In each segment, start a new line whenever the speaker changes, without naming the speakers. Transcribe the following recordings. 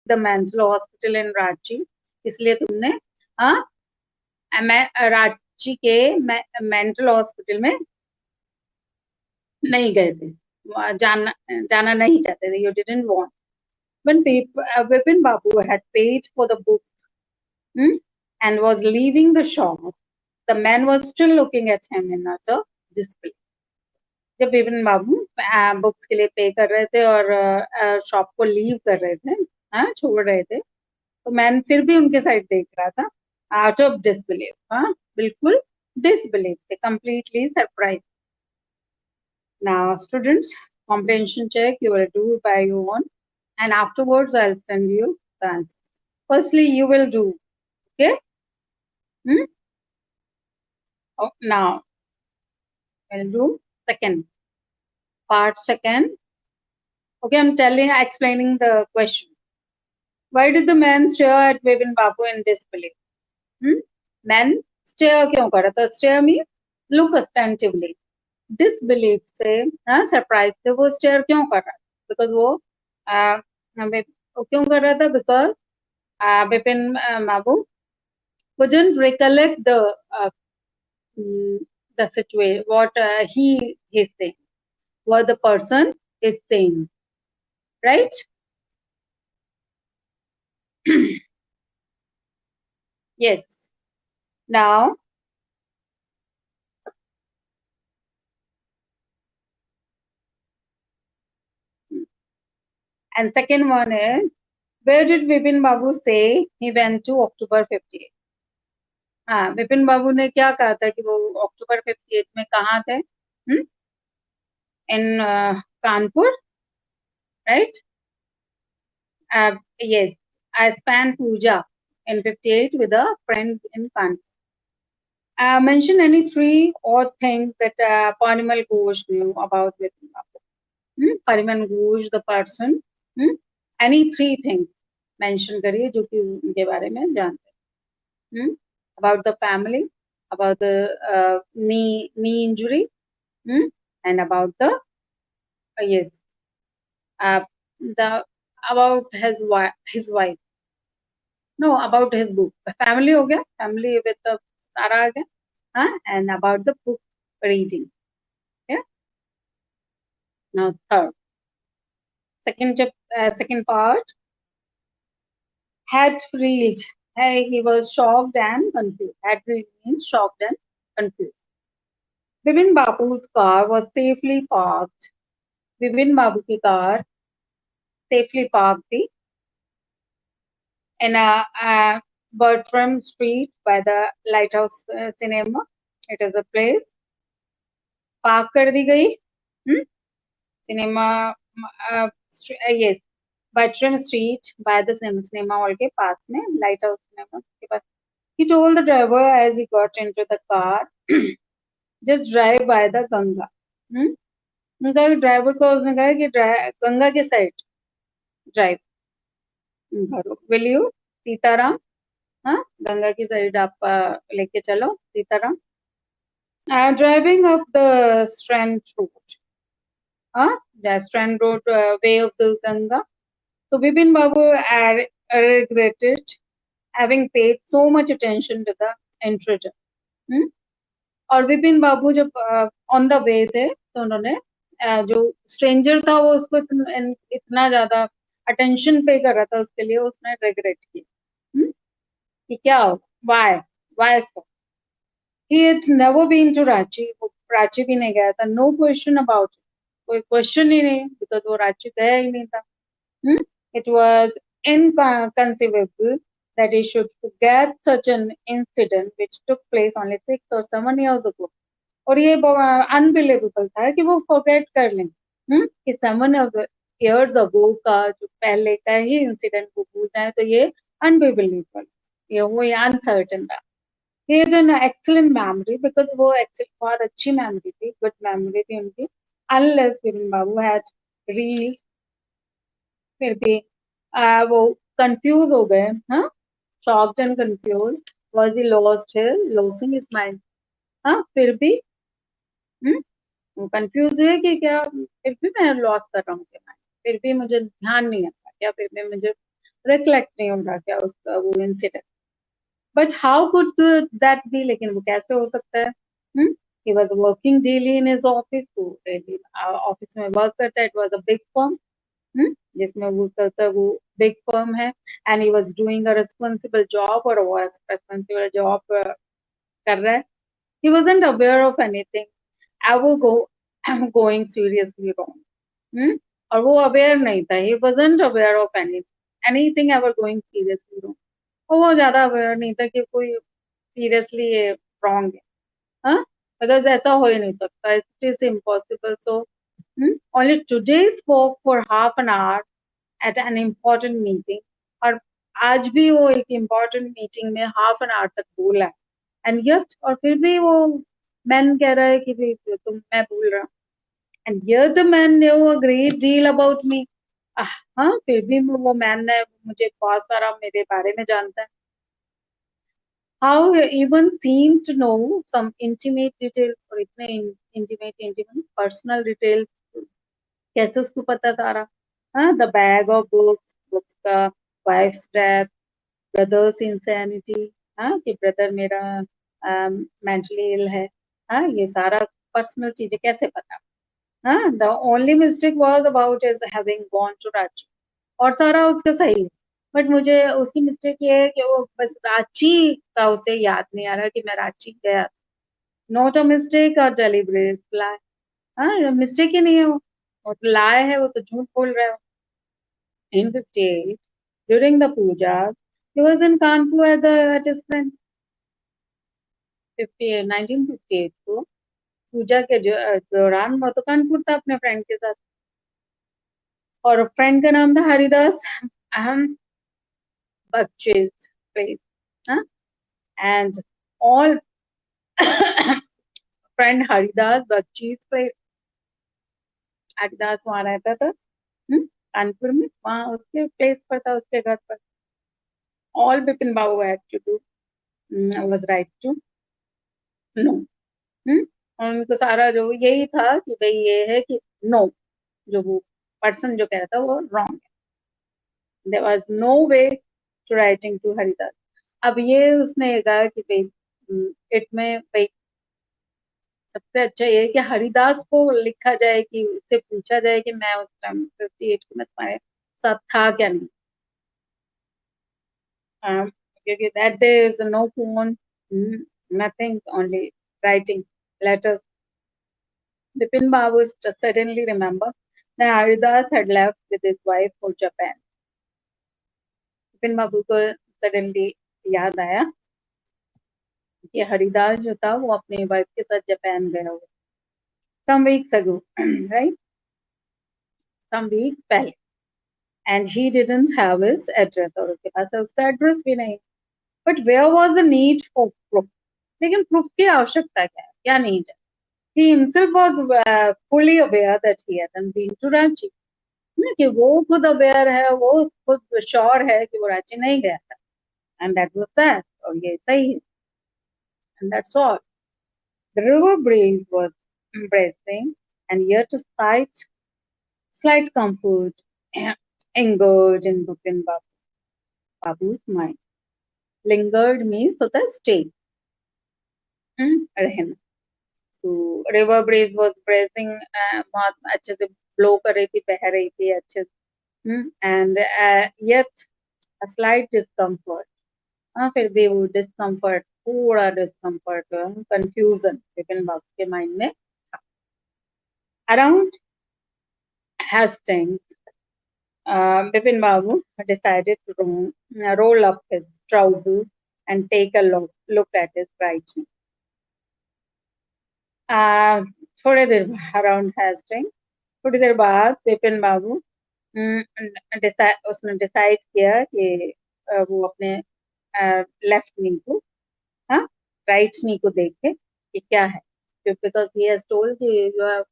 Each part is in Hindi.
The mental hospital in Ranchi, इसलिए तुमने रांची के मेंटल हॉस्पिटल में नहीं गए थे, जाना नहीं चाहते थे, you didn't want. When Vipin Babu had paid for the books and was leaving the shop, the man was still looking at him in utter disbelief. जब विपिन बाबू बुक्स के लिए पे कर रहे थे और शॉप को लीव कर रहे थे, छोड़ रहे थे, तो मैन फिर भी उनके साइड देख रहा था, आउट ऑफ डिसबिलीफ. बिल्कुल डिसबिलीफ से, completely surprise. Now students, comprehension check you will do by your own, and afterwards I'll send you the answers. Firstly, you will do, okay? Now we'll do second part. Second, okay, I'm explaining the question. Why did the man stare at Vipin Babu in disbelief? Man stare क्यों कर रहा था? Stare means look attentively. Disbelief से surprise से वो stare क्यों कर रहा था? Because वो क्यों कर रहा था? Because Vipin Babu couldn't recollect the situation, what he is saying, what the person is saying, right? Yes. Now, and second one is, where did Vipin Babu say he went to October 58? हाँ, विपिन बाबू ने क्या कहा था कि वो अक्टूबर 58 में कहाँ थे? इन Kanpur, right? Yes, I spent puja in 58 with a friend in Kanpur. Mention any 3 odd things that Parimal Ghosh knew about Vipin Babu. Parimal Ghosh, the person. Any 3 things mention करिए जो कि उनके बारे में जानते हैं. About the family, about the knee injury, and about the yes, about his wife. No, about his book. Family हो गया, family with the सारा आ गया, and about the book reading. Yeah. Now third, second part. Had reeled. Hey, he was shocked and confused. Had reeled means shocked and confused. Vipin Babu's car was safely parked. Vipin Babu की car safely parked in a Bertram Street by the Lighthouse Cinema. It is a place. Park कर दी गई cinema, yes, Bertram Street by the cinema hall के पास में, Lighthouse Cinema के पास. He told the driver as he got into the car, just drive by the Ganga. उनका ड्राइवर को उसने कहा कि गंगा के साइड ड्राइव करो. Will you Sitaram? गंगा की साइड आप लेके चलो Sitaram. Driving up the Strand Road, the Strand Road way of the Ganga. So Vipin Babu regretted having paid so much attention to the intruder. और विपिन बाबू जब ऑन द वे थे तो उन्होंने जो स्ट्रेंजर था वो उसको इतना ज्यादा अटेंशन पे कर रहा था, उसके लिए उसने रिग्रेट किया कि क्या why so. He had never been to Ranchi. वो रांची भी नहीं गया था. No question about it. कोई क्वेश्चन ही नहीं, बिकॉज वो रांची गया ही नहीं था. It was inconceivable that he should forget such an incident which took place only 6 or 7 years ago. और ये अनबिलीवेबल था कि वो फॉरगेट कर लें कि 7 years ago का जो पहले का ही इंसिडेंट को भूल जाए, तो ये अनबिलीवेबल, ये अनसर्टन था. He had an excellent memory because वो बहुत अच्छी मेमोरी थी, गुड मेमोरी थी उनकी. Unless Vipin Babu had reeled, फिर भी वो कंफ्यूज हो गए, shocked and confused. Was he losing his mind? फिर भी वो कंफ्यूज हुए कि क्या फिर भी मैं लॉस कर रहा हूँ क्या, फिर भी मुझे ध्यान नहीं आता क्या, फिर भी मुझे रिकलेक्ट नहीं हो रहा क्या उसका वो incident, but how could that be, लेकिन वो कैसे हो सकता है? He was working daily in his office, तो डेली ऑफिस में वर्क करता है, it was a big firm, जिसमें वो करता है, वो बिग फर्म है, and he was doing a responsible job, और वो रिस्पॉन्सिबल जॉब कर रहा है. He wasn't aware of anything ever going seriously wrong. Hmm? और वो अवेयर नहीं था. He wasn't aware of anything ever going seriously wrong. और वो ज्यादा अवेयर नहीं था कि कोई सीरियसली ये रॉन्ग है. हाँ, बिकॉज ऐसा हो ही नहीं सकता. It is impossible. So only today spoke for half an hour at an important meeting. और आज भी वो एक इम्पोर्टेंट मीटिंग में हाफ एन आवर तक बोला है. एंड यट, और फिर भी वो मैन कह रहा है कि भाई तुम, मैं बोल रहा हूँ. And yet the man knew a great deal about me. हाँ, फिर भी वो मैन ने मुझे बहुत सारा मेरे बारे में जानता है. How even seem to know some intimate detail, और इतने इंटीमेट पर्सनल डिटेल कैसे उसको पता सारा. हाँ, the bag of books, books का, वाइफ्स डेथ, ब्रदर्स इंसैनिटी, हाँ कि ब्रदर मेरा मेंटली इल है. हाँ, ये सारा पर्सनल चीजें कैसे पता. हाँ, the only mistake was about is having gone to Ranchi. और सारा उसका सही है, बट मुझे उसकी मिस्टेक ये है कि वो बस रांची का उसे याद नहीं आ रहा कि मैं रांची गया. नॉट अ मिस्टेक और डेलिब्रेट लाई. हाँ, मिस्टेक ही नहीं है वो, और लाई है, वो तो झूठ बोल रहा है. In 58, during the puja, he was in Kanpur at his friend. 1958 को पूजा के दौरान वो तो कानपुर था अपने फ्रेंड के साथ, और फ्रेंड का नाम था हरिदास. अहम बख्शीश प्लेस. हाँ, and all friend Haridas Bakshish place. Haridas वहाँ रहता था कानपुर में, वहाँ उसके प्लेस पर था, उसके घर पर. All Bipin Babu had to do was write to know. और उनको सारा जो यही था कि भाई ये है कि नो, जो वो पर्सन जो कहता वो रॉन्ग है. There was no way to writing to Haridas. अब ये उसने ये कहा कि भाई इट में भाई सबसे अच्छा ये है कि हरिदास को लिखा जाए, कि उससे पूछा जाए कि मैं उस टाइम 58 को मैं तुम्हारे साथ था क्या नहीं. क्योंकि that day is no phone, nothing, only writing letters. Bipin Babu suddenly remembered that Haridas had left with his wife for Japan. Bipin babu को सडनली याद आया कि हरिदास जो था वो अपनी वाइफ के साथ जापान गया हुआ. some weeks ago, right? some weeks पहले. and he didn't have his address, और उसके पास उसका एड्रेस भी नहीं. but where was the need for proof? लेकिन प्रूफ की आवश्यकता क्या है, क्या नहीं है. he himself was fully aware that he hadn't been to Ranchi. कि वो खुद अवेयर है, वो खुद श्योर है कि वो रांची नहीं गया था. एंड दैट वाज दैट, और ये सही है. And that's all. The river breeze was embracing, and yet a slight comfort lingered in Bipin Babu's mind. Lingered means होता है stay, रहना. So river breeze was bracing, बहुत अच्छे से blow कर रही थी, बह रही थी अच्छे से. and yet a slight discomfort. हाँ, फिर भी वो डिस्कम्फर्ट, थोड़ा डिस्कम्फर्ट, कंफ्यूजन विपिन बाबू के माइंड में था. Around Hastings, Bipin Babu decided to roll up his trousers and take a look at his writing. थोड़ी देर अराउंड हेस्टिंग, थोड़ी देर बाद बिपिन बाबू उसने डिसाइड किया कि वो अपने लेफ्ट नी को, हाँ, राइट नी को देखे कि क्या है. बिकॉज ही हैज टोल्ड कि you have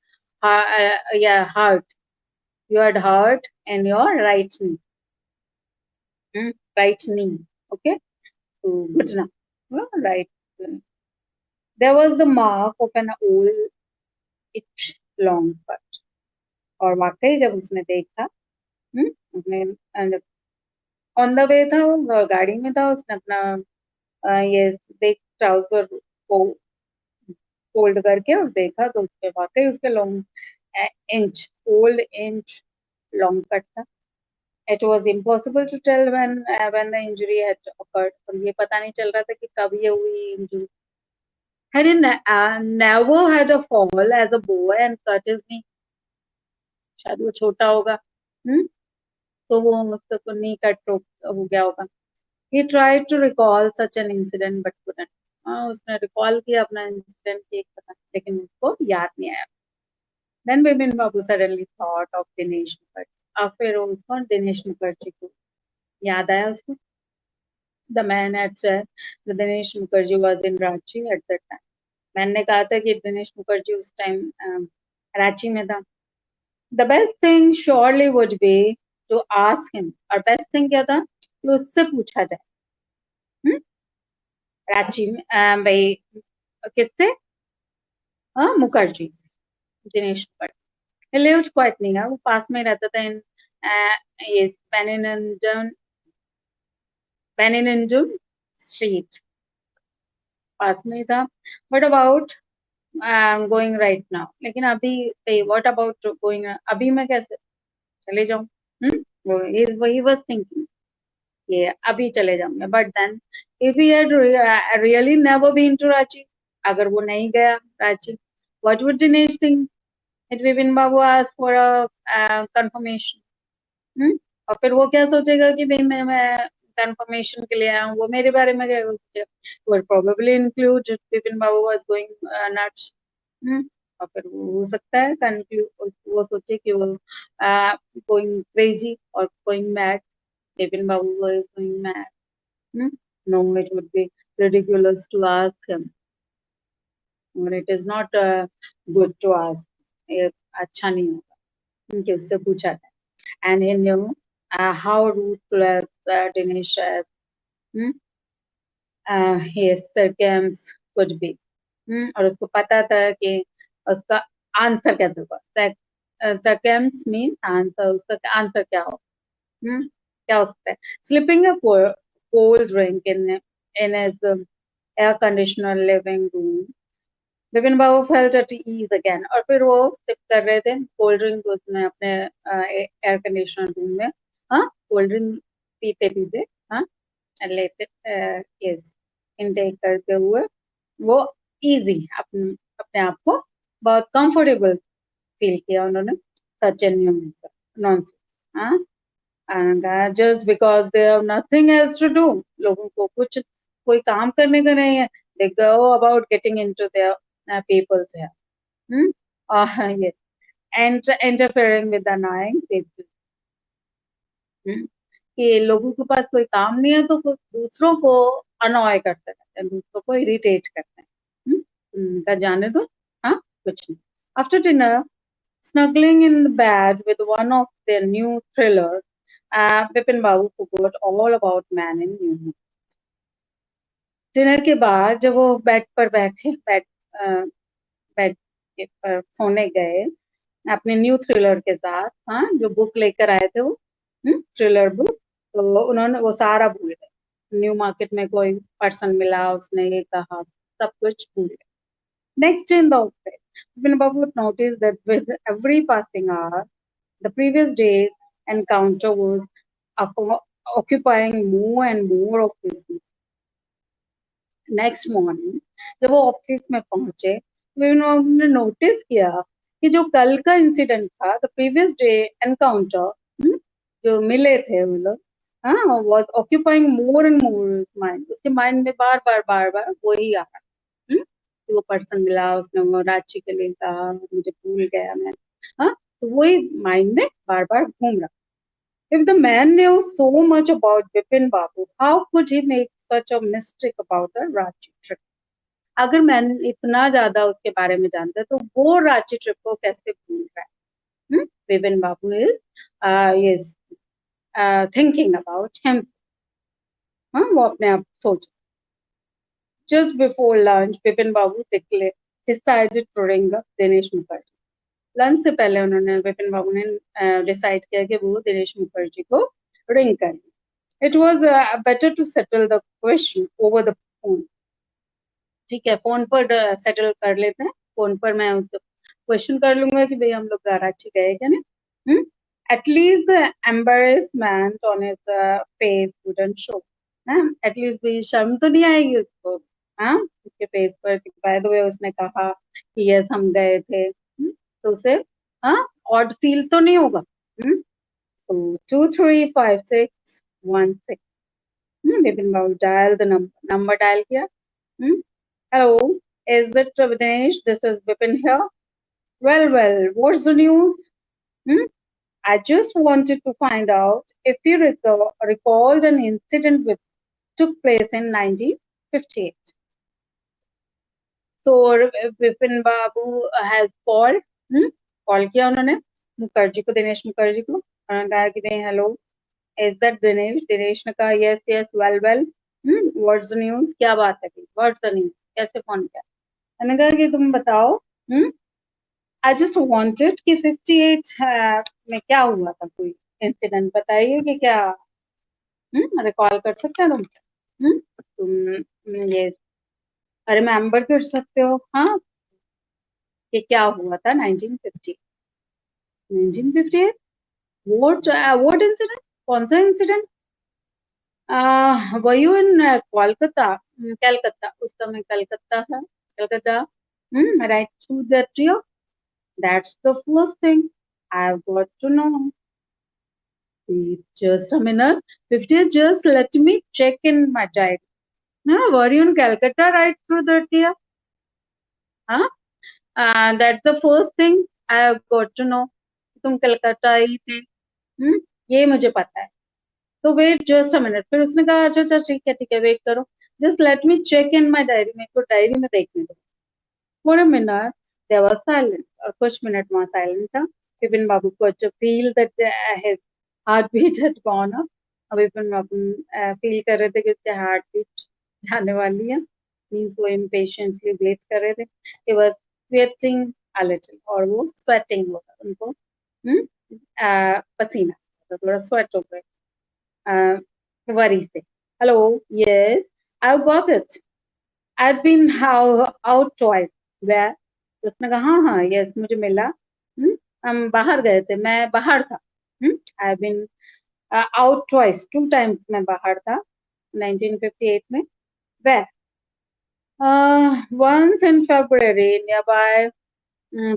heart, you had hurt in your right knee. Right knee. Okay. So, घुटना. Right. There was the mark of an old itch long cut. और वाकई जब उसने देखा, उसने ऑन द वे था, वो गाड़ी में था, उसने अपना ये देख ट्राउजर को फोल्ड करके और देखा तो उसके वाकई उसके long inch old inch long cut था. It was impossible to tell when the injury had occurred. और ये पता नहीं चल रहा था कि कब ये हुई injury. Had he never had a fall as a boy and cut his knee. शायद वो छोटा होगा. तो वो उसका तो नी कट हो गया होगा. He tried to recall such an incident but couldn't. उसने रिकॉल किया अपना इंसिडेंट की लेकिन उसको याद नहीं आया. Then Bipin Babu suddenly thought of Dinesh Mukherjee. अब फिर उसको दिनेश मुखर्जी को याद आया उसको. The man had said that Dinesh Mukherjee was in Ranchi at that time. मैंने ने कहा था कि दिनेश मुखर्जी उस टाइम रांची में था. The best thing surely would be to ask him. और बेस्ट थिंग क्या था कि उससे पूछा जाए. रांची में भाई किससे? मुखर्जी से, Dinesh Mukherjee. He lived quite near. वो पास में रहता था इन ये Beninjum Street. पास में था. What about going right now? लेकिन अभी what about going? अभी मैं कैसे चले जाऊं? He was thinking ये अभी चले जाऊंगे. But then if he had really never been to Ranchi, अगर वो नहीं गया Ranchi, what would Dinesh think? It Vipin Babu asked for a confirmation. और फिर वो क्या सोचेगा कि भाई मैं कंफर्मेशन के लिए आया हूँ, वो मेरे बारे में क्या सोचेगा. वो probably include Vipin Babu was going nuts. और फिर वो हो सकता है वो सोचे कि वो गोइंग क्रेजी और going mad. Vipin Babu was going mad. No, it would be ridiculous to ask him. और it is not good to ask. ये अच्छा नहीं होगा कि उससे पूछा जाए. And he knew how ruthless Dinesh his circums could be. और उसको पता था कि उसका आंसर कैसे होगा. Circums means answer. उसका आंसर क्या हो. क्या हो सकता है. Slipping a cold drink in his air conditioner living room. Vipin Babu felt at ease again. और फिर वो सिप कर रहे थे कोल्ड ड्रिंक उसमें अपने एयर कंडीशनर रूम में. कोल्ड ड्रिंक पीते पीते लेते यस इनटेक करते हुए वो इजी अपने आप को बहुत कंफर्टेबल फील किया उन्होंने. Such an nonsense. Just because they have nothing else to do. लोगों को कुछ कोई काम करने का नहीं है. They go about getting into their people's hair. Yes. And interfering with the annoying people. कि लोगों के पास कोई काम नहीं है तो दूसरों को अनॉय करते रहते हैं, दूसरों को इरिटेट करते हैं. का जाने दो. कुछ नहीं. After dinner snuggling in the bed with one of their new thrillers, Bipin Babu forgot all about Man in New Moon. Dinner के बाद जब वो बेड पर बैठे बेड पर सोने गए अपने न्यू थ्रिलर के साथ, जो बुक लेकर आए थे वो थ्रिलर बुक, तो उन्होंने वो सारा भूल गए. न्यू मार्केट में कोई पर्सन मिला, उसने ये कहा, सब कुछ भूल गए. Next in the office Vipin Babu noticed that with every passing hour, the previous day's encounter was occupying more and more of his mind. Next morning जब वो ऑफिस में पहुंचे उन्होंने नोटिस किया कि जो कल का इंसिडेंट था, द प्रीवियस डे एनकाउंटर, जो मिले थे वो लोग, was occupying more and more mind. उसके माइंड में बार बार वही आ रहा. कि वो पर्सन मिला, उसने वो रांची के लिए कहा, मुझे भूल गया मैं. तो वही माइंड में बार बार घूम रहा. If the man knew so much about Bipin Babu, how could he make such a mistake about the Ranchi trip? अगर मैन इतना ज्यादा उसके बारे में जानता है तो वो रांची ट्रिप को कैसे भूल रहा है. Bipin Babu is thinking about him. वो अपने आप सोच. Just before lunch, Bipin Babu decided to ring up Dinesh Mukherjee. Lunch से पहले उन्होंने विपिन बाबू ने डिसाइड किया कि वो दिनेश मुखर्जी को रिंग करेंगे. It was better to settle the question over the phone. ठीक है, फोन पर सेटल कर लेते हैं. फोन पर मैं उससे क्वेश्चन कर लूंगा कि भाई हम लोग कराची गए क्या नहीं. At least the embarrassment on his face wouldn't show. At least भाई शर्म तो नहीं आएगी उसको. हाँ, उसके फेस पर बाय द वे उसने कहा कि यस हम गए थे. तो उसे हाँ ऑड फील तो नहीं होगा. तो 235616. विपिन बाबू डायल द नंबर डायल किया. Hello, is it Dinesh? This is Vipin here. Well, what's the news? Hmm? I just wanted to find out if you recalled an incident which took place in 1958. So Vipin Babu has called. Call किया उन्होंने मुखर्जी को, दिनेश मुखर्जी को. उन्होंने कहा कि नहीं hello, is that Dinesh. Dinesh ने कहा yes yes well. What's the news, क्या बात है, व्हाट्स द न्यूज, कैसे फोन किया. मैंने कहा कि तुम बताओ. आई जस्ट वांटेड कि 58 में क्या हुआ था, कोई इंसिडेंट बताइए कि क्या रिकॉल कर सकते हैं तुम. तुम ये रिमेम्बर कर सकते हो हाँ कि क्या हुआ था 1958. व्हाट इंसिडेंट, कौन सा incident. were you in Kolkata, Calcutta, उस समय कलकत्ता था, Calcutta. right through that year. That's the first thing I've got to know. Wait just a minute. 50, just let me check in my diary. No, were you in Calcutta right through that year? Huh? That's the first thing I got to know. तुम कलकत्ता ही थे. ये मुझे पता है. तो वेट जस्ट अ मिनट. फिर उसने कहा अच्छा अच्छा ठीक है वेट करो. Just let me check in my diary. मेरे को डायरी में देखने दो. For a minute there was silence. और कुछ मिनट वहां साइलेंट था. विपिन बाबू को अच्छा feel that his heart beat had gone up. अब विपिन बाबू फील कर रहे थे कि उसके हार्ट बीट जाने वाली है. मीन्स वो इम्पेशेंसली वेट कर रहे थे. He was sweating a little, और वो स्वेटिंग होगा उनको. पसीना तो थोड़ा स्वेट हो गए वरी से. Hello yes I got it. I've been out twice. Where? तो उसने कहा हाँ यस मुझे मिला. हम बाहर गए थे, मैं बाहर था. I've been out twice, 2 times मैं बाहर था 1958 में. Where? Once in February nearby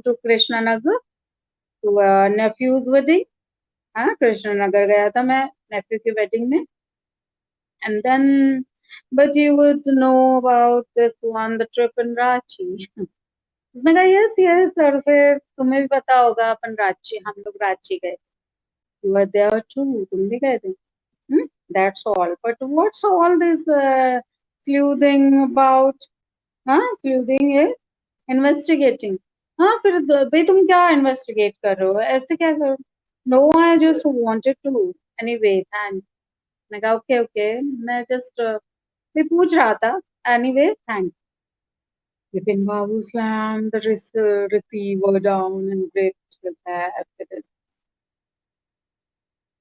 to Krishnanagar to a nephew's wedding. हाँ कृष्णनगर गया था मैं नेफ्यू की वेडिंग में. And then but you would know about this one, the trip in Ranchi. उसने कहा यस यस और फिर तुम्हें भी पता होगा अपन रांची, हम लोग रांची गए. यू आर देयर टू, तुम भी गए थे. That's all. But what's all this sleuthing about. हाँ स्लूथिंग इज इन्वेस्टिगेटिंग. हाँ फिर भाई तुम क्या इन्वेस्टिगेट कर रहे हो, ऐसे क्या कर. No I just wanted to anyway thanks. मैंने कहा ओके ओके, मैं जस्ट मैं पूछ रहा था. Anyway thanks. Vipin Babu slammed the receiver down and gripped his head with his.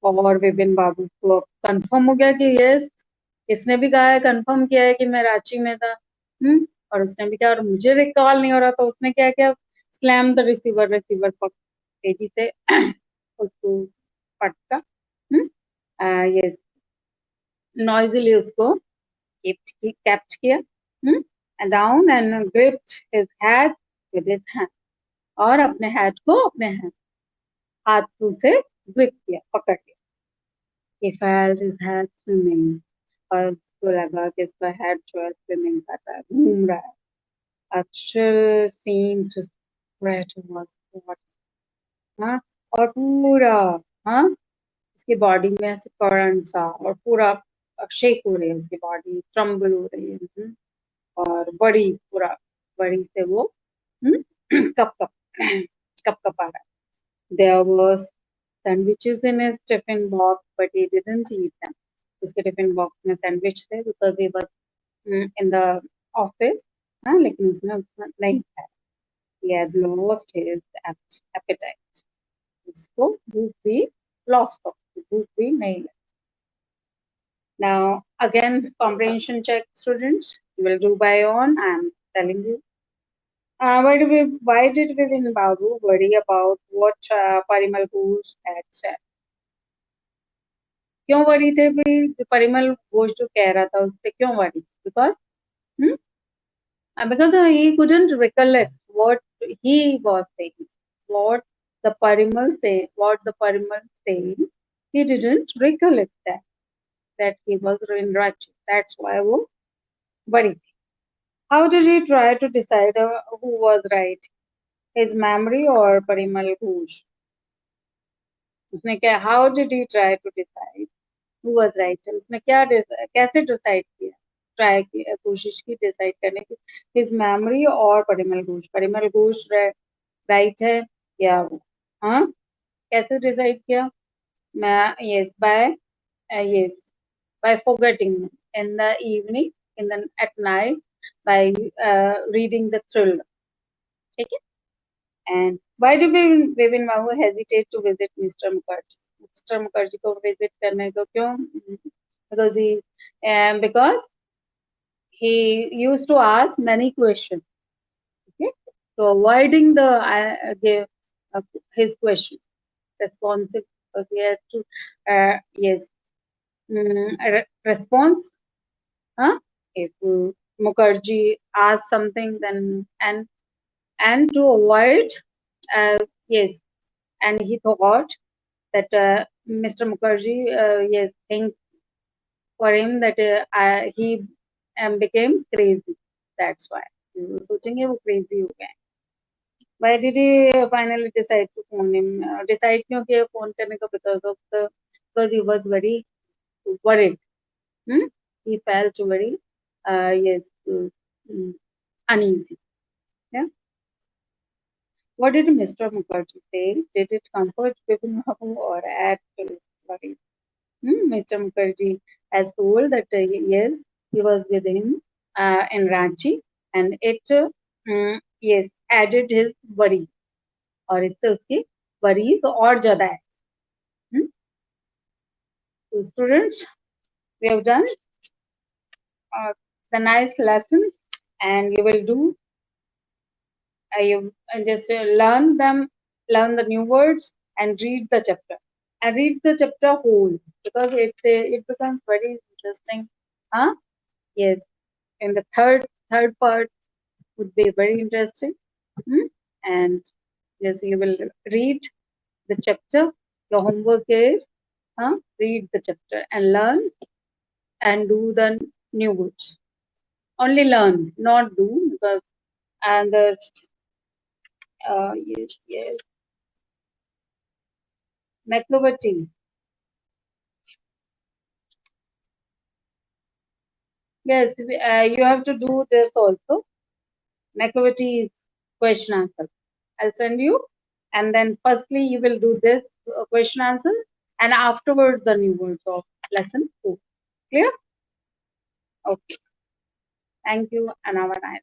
और विपिन बाबू को कंफर्म हो गया कि यस इसने भी कहा है, कंफर्म किया है कि मैं रांची में था. और उसने भी कहा और मुझे रिकॉल नहीं हो रहा. तो उसने क्या किया, स्लैम द रिसीवर. रिसीवर पर तेजी से उसको पटका. यस नॉइजली उसको कैप्च किया. Down and gripped his head with his hand. और अपने हेड को अपने हाथों से ग्रिप किया, पकड़ लिया. He felt his head swimming. और उसको लगा कि इसका हेड जो है स्विमिंग कर रहा है, घूम रहा है. A chill seemed to spread towards the water. हाँ और पूरा हाँ उसकी बॉडी में ऐसे करंट सा, और पूरा शेक हो रही है उसकी बॉडी, ट्रम्बल हो रही है. और बड़ी पूरा बड़ी से वो कप कप कप कप आ रहा है. There was sandwiches in his tiffin box, but he didn't eat them. उसके टिफिन बॉक्स में सैंडविच थे because he was in the office. हाँ लेकिन उसने नहीं खाया. He had lost his appetite. उसको भूख भी lost हो, भूख भी नहीं लगी. Now, again, comprehension check, students. You will do by own. I'm telling you. Why did Vivin Babu worry about what Parimal Ghosh had said? क्यों वरी थे भाई? जो परिमल घोष जो कह रहा था उससे क्यों worry? Because because he couldn't recollect what he was saying, what what the Parimal saying. He didn't recollect that he was in Ranchi. That's why वो worried. How did he try to decide who was right, his memory or Parimal Ghosh? उसने क्या? How did he try to decide who was right? उसने क्या कैसे decide किया? ट्राई की कोशिश की डिसाइड करने की, his memory और परिमल घोष राइट है या वो? हाँ, कैसे डिसाइड किया? मैं yes yes by forgetting in the evening, at night, by reading the thriller. ठीक है? And why did Vivin Mahu hesitate to visit Mr. Mukherjee? Mr. Mukherjee को visit करने को क्यों? Because he used to ask many questions. Okay, so avoiding his question, responsive, because he has to yes response. Huh? If Mukherjee asks something, then and to avoid yes, and he thought that Mr. Mukherjee yes think for him that he became crazy. That's why सोचेंगे वो crazy हो गए. Why did he finally decide to phone him? Decide क्यों किया phone करने का? Because he was very worried. He felt very yes uneasy. Yeah. What did Mr. Mukherjee say? Did it comfort Vipin Babu or add to his worry? Mr. Mukherjee has told that yes, he was with him in Ranchi, and it yes added his worry, और इससे उसकी worries और ज्यादा है. So students, we have done the nice lesson, and you will do you just learn the new words and read the chapter, and read the chapter whole, because it becomes very interesting. Huh? Yes, in the third part would be very interesting. And yes, you will read the chapter. Your homework is read the chapter and learn and do the new words. Only learn, not do, because and the yes McCloverty. Yes, you have to do this also. McCloverty is question answer. I'll send you, and then firstly you will do this question answers, and afterwards the new words of lesson 2. Clear? Okay. Thank you, and have a nice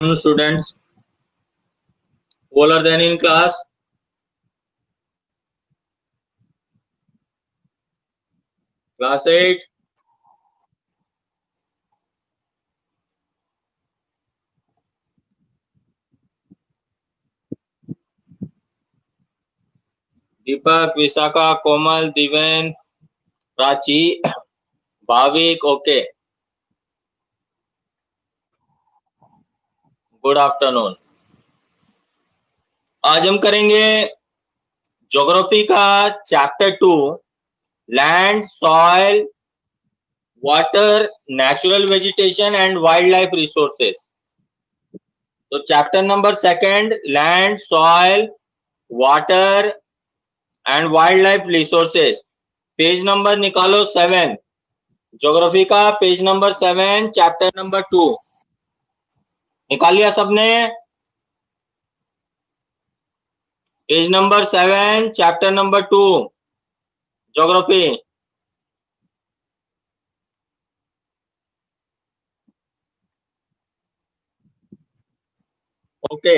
Students older than in class. Class 8. Deepak, Visakha, Komal, Diven, Prachi, Bhavik. Okay. Good afternoon. आज हम करेंगे ज्योग्राफी का chapter 2, land, soil, water, natural vegetation and wildlife resources. तो chapter number 2, land, soil, water and wildlife resources. Page number निकालो 7, ज्योग्राफी का पेज नंबर 7, चैप्टर नंबर 2 निकाल लिया सबने? Page number 7, chapter number 2, geography. Okay.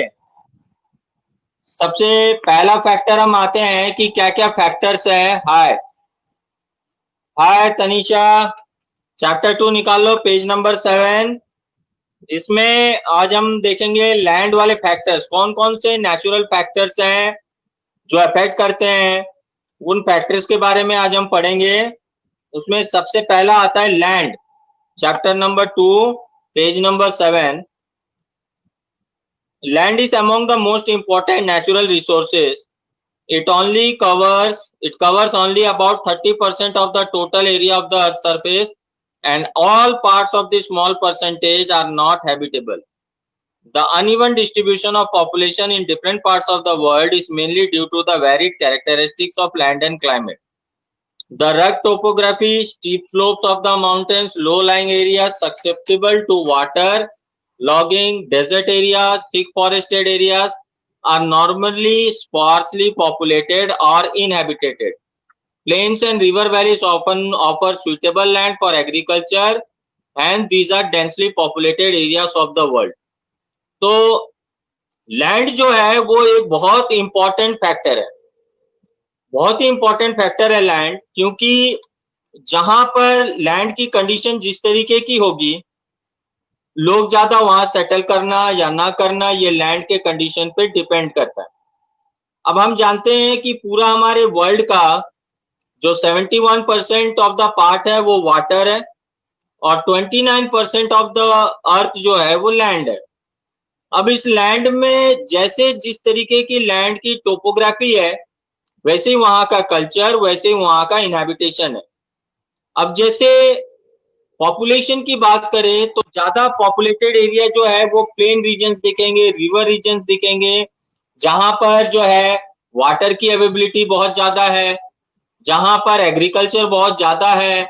सबसे पहला फैक्टर हम आते हैं कि क्या क्या फैक्टर्स है। हाय हाय तनीषा, चैप्टर 2 निकाल लो, पेज नंबर 7। इसमें आज हम देखेंगे लैंड वाले फैक्टर्स, कौन कौन से नेचुरल फैक्टर्स हैं जो अफेक्ट करते हैं, उन फैक्टर्स के बारे में आज हम पढ़ेंगे। उसमें सबसे पहला आता है land, chapter number 2, page number 7। Land is among the most important natural resources. It covers only about 30% of the total area of the Earth's surface, and all parts of the small percentage are not habitable. The uneven distribution of population in different parts of the world is mainly due to the varied characteristics of land and climate. The rugged topography, steep slopes of the mountains, low-lying areas susceptible to water, logging, desert areas, thick forested areas are normally sparsely populated or inhabited. Plains and river valleys often offer suitable land for agriculture, and these are densely populated areas of the world. तो लैंड जो है वो एक बहुत इंपॉर्टेंट फैक्टर है, बहुत ही इंपॉर्टेंट फैक्टर है लैंड, क्योंकि जहां पर लैंड की कंडीशन जिस तरीके की होगी, लोग ज्यादा वहां सेटल करना या ना करना ये लैंड के कंडीशन पे डिपेंड करता है। अब हम जानते हैं कि पूरा हमारे वर्ल्ड का जो 71% ऑफ द पार्ट है वो वाटर है, और 29% ऑफ द अर्थ जो है वो लैंड है। अब इस लैंड में जैसे जिस तरीके की लैंड की टोपोग्राफी है, वैसे ही वहां का कल्चर, वैसे ही वहां का इनहैबिटेशन है। अब जैसे पॉपुलेशन की बात करें तो ज्यादा पॉपुलेटेड एरिया जो है वो प्लेन रीजन्स दिखेंगे, रिवर रीजन्स दिखेंगे, जहां पर जो है वाटर की अवेलेबिलिटी बहुत ज्यादा है, जहां पर एग्रीकल्चर बहुत ज्यादा है,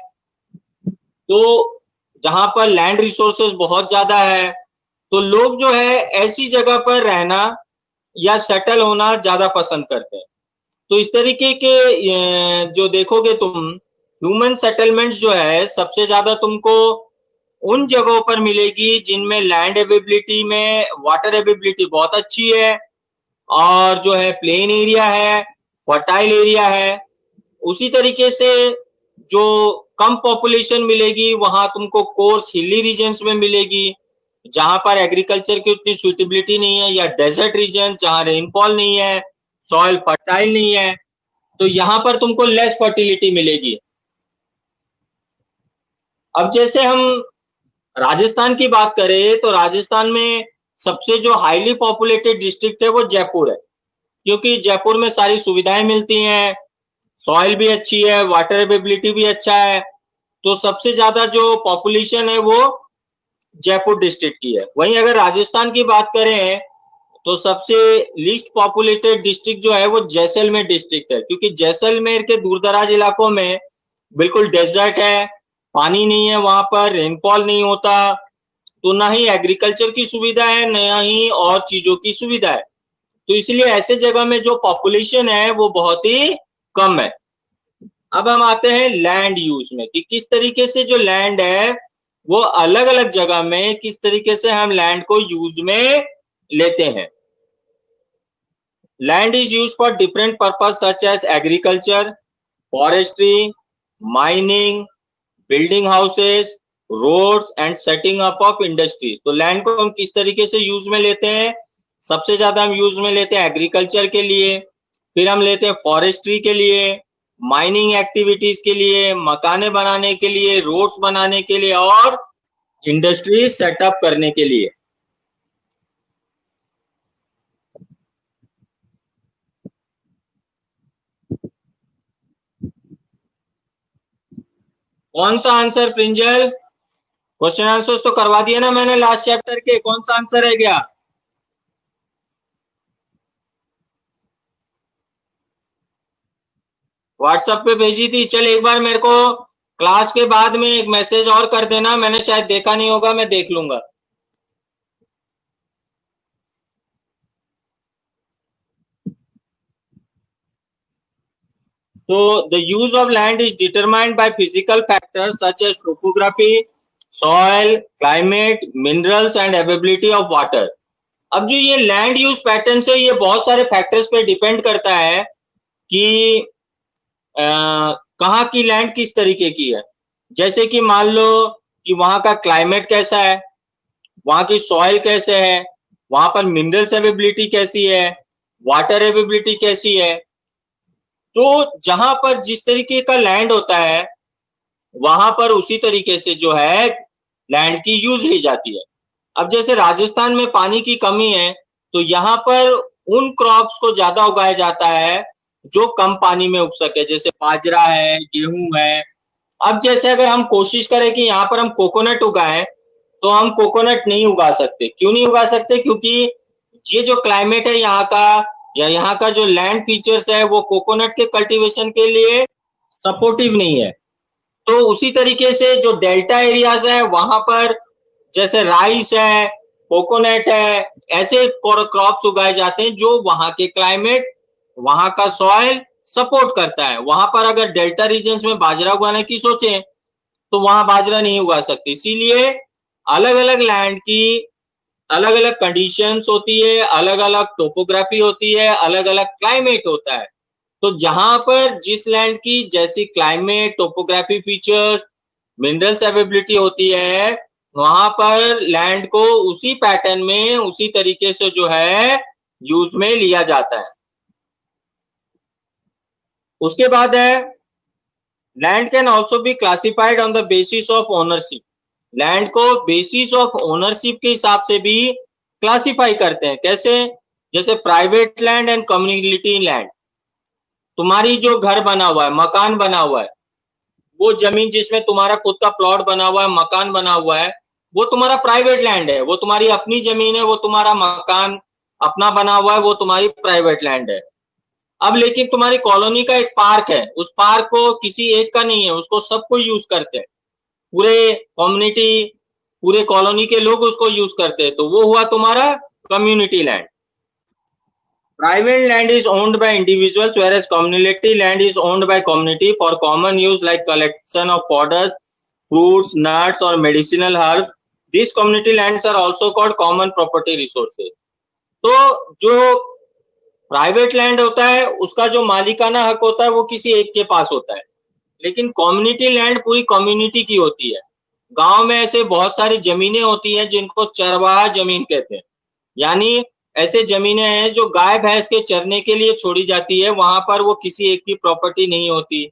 तो जहां पर लैंड रिसोर्सेज बहुत ज्यादा है, तो लोग जो है ऐसी जगह पर रहना या सेटल होना ज्यादा पसंद करते हैं। तो इस तरीके के जो देखोगे तुम, ह्यूमन सेटलमेंट्स जो है सबसे ज्यादा तुमको उन जगहों पर मिलेगी जिनमें लैंड अवेलेबिलिटी में वाटर अवेलेबिलिटी बहुत अच्छी है, और जो है प्लेन एरिया है, फर्टाइल एरिया है। उसी तरीके से जो कम पॉपुलेशन मिलेगी वहां तुमको कोर्स हिली रीजन्स में मिलेगी, जहां पर एग्रीकल्चर की उतनी सुटेबिलिटी नहीं है, या डेजर्ट रीजन जहां रेनफॉल नहीं है, सॉइल फर्टाइल नहीं है, तो यहां पर तुमको लेस फर्टिलिटी मिलेगी। अब जैसे हम राजस्थान की बात करें तो राजस्थान में सबसे जो हाईली पॉपुलेटेड डिस्ट्रिक्ट है वो जयपुर है, क्योंकि जयपुर में सारी सुविधाएं मिलती हैं, सॉइल भी अच्छी है, वाटर अवेलेबिलिटी भी अच्छा है, तो सबसे ज्यादा जो पॉपुलेशन है वो जयपुर डिस्ट्रिक्ट की है। वहीं अगर राजस्थान की बात करें तो सबसे लीस्ट पॉपुलेटेड डिस्ट्रिक्ट जो है वो जैसलमेर डिस्ट्रिक्ट है, क्योंकि जैसलमेर के दूरदराज इलाकों में बिल्कुल डेजर्ट है, पानी नहीं है, वहां पर रेनफॉल नहीं होता, तो ना ही एग्रीकल्चर की सुविधा है, ना ही और चीजों की सुविधा है, तो इसलिए ऐसे जगह में जो पॉपुलेशन है वो बहुत ही कम है। अब हम आते हैं लैंड यूज में कि किस तरीके से जो लैंड है वो अलग अलग जगह में किस तरीके से हम लैंड को यूज में लेते हैं। Land is use for different purpose such as agriculture, forestry, mining, building houses, roads and setting up of industries. तो लैंड को हम किस तरीके से यूज में लेते हैं? सबसे ज्यादा हम यूज में लेते हैं एग्रीकल्चर के लिए, फिर हम लेते हैं फॉरेस्ट्री के लिए, माइनिंग एक्टिविटीज के लिए, मकाने बनाने के लिए, रोड्स बनाने के लिए और इंडस्ट्री सेटअप करने के लिए। कौन सा आंसर प्रिंजल? क्वेश्चन आंसर्स तो करवा दिया ना मैंने लास्ट चैप्टर के, कौन सा आंसर है गया? व्हाट्सएप पे भेजी थी। चल एक बार मेरे को क्लास के बाद में एक मैसेज और कर देना, मैंने शायद देखा नहीं होगा, मैं देख लूंगा। So the use of land is determined by physical factors such as topography, soil, climate, minerals and availability of water. अब जो ये लैंड यूज पैटर्न से ये बहुत सारे फैक्टर्स पे डिपेंड करता है कि कहाँ की लैंड किस तरीके की है। जैसे कि मान लो कि वहां का क्लाइमेट कैसा है, वहां की सॉइल कैसे है, वहां पर मिनरल्स अवेबिलिटी कैसी है, वाटर अवेबिलिटी कैसी है। तो जहां पर जिस तरीके का लैंड होता है वहां पर उसी तरीके से जो है लैंड की यूज ली जाती है। अब जैसे राजस्थान में पानी की कमी है तो यहाँ पर उन क्रॉप्स को ज्यादा उगाया जाता है जो कम पानी में उग सके, जैसे बाजरा है, गेहूं है। अब जैसे अगर हम कोशिश करें कि यहाँ पर हम कोकोनट उगाएं तो हम कोकोनट नहीं उगा सकते। क्यों नहीं उगा सकते? क्योंकि ये जो क्लाइमेट है यहाँ का या यहाँ का जो लैंड फीचर्स है वो कोकोनट के कल्टीवेशन के लिए सपोर्टिव नहीं है। तो उसी तरीके से जो डेल्टा एरियाज है वहां पर जैसे राइस है, कोकोनट है, ऐसे क्रॉप्स उगाए जाते हैं जो वहां के क्लाइमेट, वहां का सॉइल सपोर्ट करता है। वहां पर अगर डेल्टा रीजन में बाजरा उगाने की सोचें तो वहां बाजरा नहीं उगा सकते। इसीलिए अलग अलग लैंड की अलग अलग कंडीशंस होती है, अलग अलग टोपोग्राफी होती है, अलग अलग क्लाइमेट होता है। तो जहां पर जिस लैंड की जैसी climate, topography features, minerals availability होती है वहां पर लैंड को उसी पैटर्न में उसी तरीके से जो है यूज में लिया जाता है। उसके बाद है land can also be classified on the basis of ownership. Land को बेसिस ऑफ ओनरशिप के हिसाब से भी क्लासिफाई करते हैं। कैसे? जैसे private land and community land. तुम्हारी जो घर बना हुआ है, मकान बना हुआ है, वो जमीन जिसमें तुम्हारा खुद का प्लॉट बना हुआ है, मकान बना हुआ है, वो तुम्हारा प्राइवेट लैंड है, वो तुम्हारी अपनी जमीन है, वो तुम्हारा मकान अपना बना हुआ है, वो तुम्हारी प्राइवेट लैंड है। अब लेकिन तुम्हारी कॉलोनी का एक पार्क है, उस पार्क को किसी एक का नहीं है, उसको सबको यूज करते हैं, पूरे कम्युनिटी, पूरे कॉलोनी के लोग उसको यूज करते हैं, तो वो हुआ तुम्हारा community land. Private land is owned by individuals, whereas community land is owned by community for common use like collection of fodder, fruits, nuts or medicinal herbs. These community lands are also called common property resources. तो जो प्राइवेट लैंड होता है उसका जो मालिकाना हक होता है वो किसी एक के पास होता है, लेकिन कम्युनिटी लैंड पूरी कम्युनिटी की होती है। गांव में ऐसे बहुत सारी जमीनें होती हैं जिनको चरवाहा जमीन कहते हैं, यानी ऐसे जमीनें हैं जो गाय भैंस के चरने के लिए छोड़ी जाती है, वहां पर वो किसी एक की प्रॉपर्टी नहीं होती।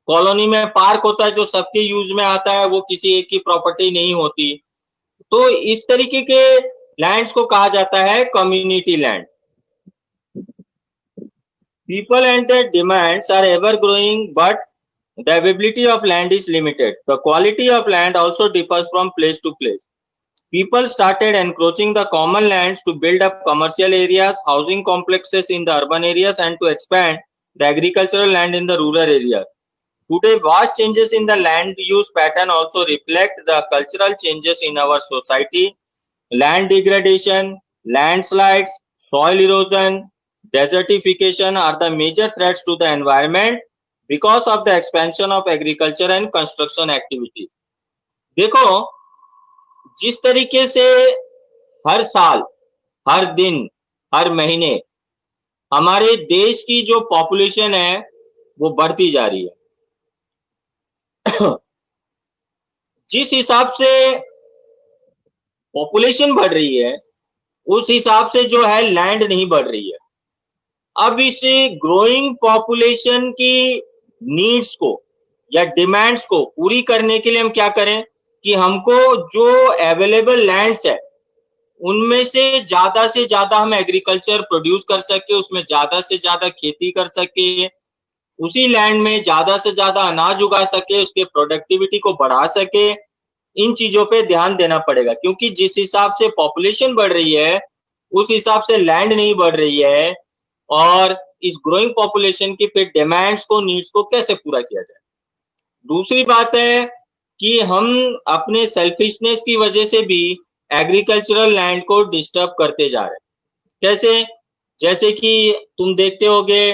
कॉलोनी में पार्क होता है जो सबके यूज में आता है, वो किसी एक की प्रॉपर्टी नहीं होती। तो इस तरीके के लैंड्स को कहा जाता है community land. People and their demands are ever growing, but the availability of land is limited. The quality of land also differs from place to place. People started encroaching the common lands to build up commercial areas, housing complexes in the urban areas, and to expand the agricultural land in the rural areas. Today, vast changes in the land use pattern also reflect the cultural changes in our society. Land degradation, landslides, soil erosion, desertification are the major threats to the environment because of the expansion of agriculture and construction activities. देखो जिस तरीके से हर साल, हर दिन, हर महीने हमारे देश की जो पॉपुलेशन है वो बढ़ती जा रही है, जिस हिसाब से पॉपुलेशन बढ़ रही है उस हिसाब से जो है लैंड नहीं बढ़ रही है। अब इस ग्रोइंग पॉपुलेशन की नीड्स को या डिमांड्स को पूरी करने के लिए हम क्या करें कि हमको जो अवेलेबल लैंड्स है उनमें से ज्यादा हम एग्रीकल्चर प्रोड्यूस कर सके, उसमें ज्यादा से ज्यादा खेती कर सके, उसी लैंड में ज्यादा से ज्यादा अनाज उगा सके, उसके प्रोडक्टिविटी को बढ़ा सके। इन चीजों पे ध्यान देना पड़ेगा, क्योंकि जिस हिसाब से पॉपुलेशन बढ़ रही है उस हिसाब से लैंड नहीं बढ़ रही है, और इस ग्रोइंग पॉपुलेशन की फिर डिमांड्स को, नीड्स को कैसे पूरा किया जाए। दूसरी बात है कि हम अपने सेल्फिशनेस की वजह से भी एग्रीकल्चरल लैंड को डिस्टर्ब करते जा रहे हैं। कैसे? जैसे कि तुम देखते होगे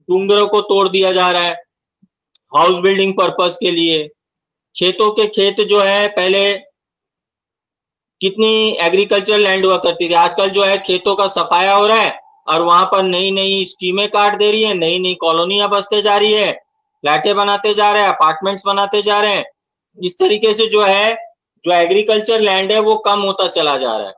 डूंगरों को तोड़ दिया जा रहा है हाउस बिल्डिंग पर्पस के लिए। खेतों के खेत जो है, पहले कितनी एग्रीकल्चरल लैंड हुआ करती थी, आजकल जो है खेतों का सफाया हो रहा है और वहां पर नई नई स्कीमें काट दे रही है, नई नई कॉलोनियां बसते जा रही है, फ्लैटें बनाते जा रहे हैं, अपार्टमेंट्स बनाते जा रहे हैं। इस तरीके से जो है जो एग्रीकल्चर लैंड है वो कम होता चला जा रहा है।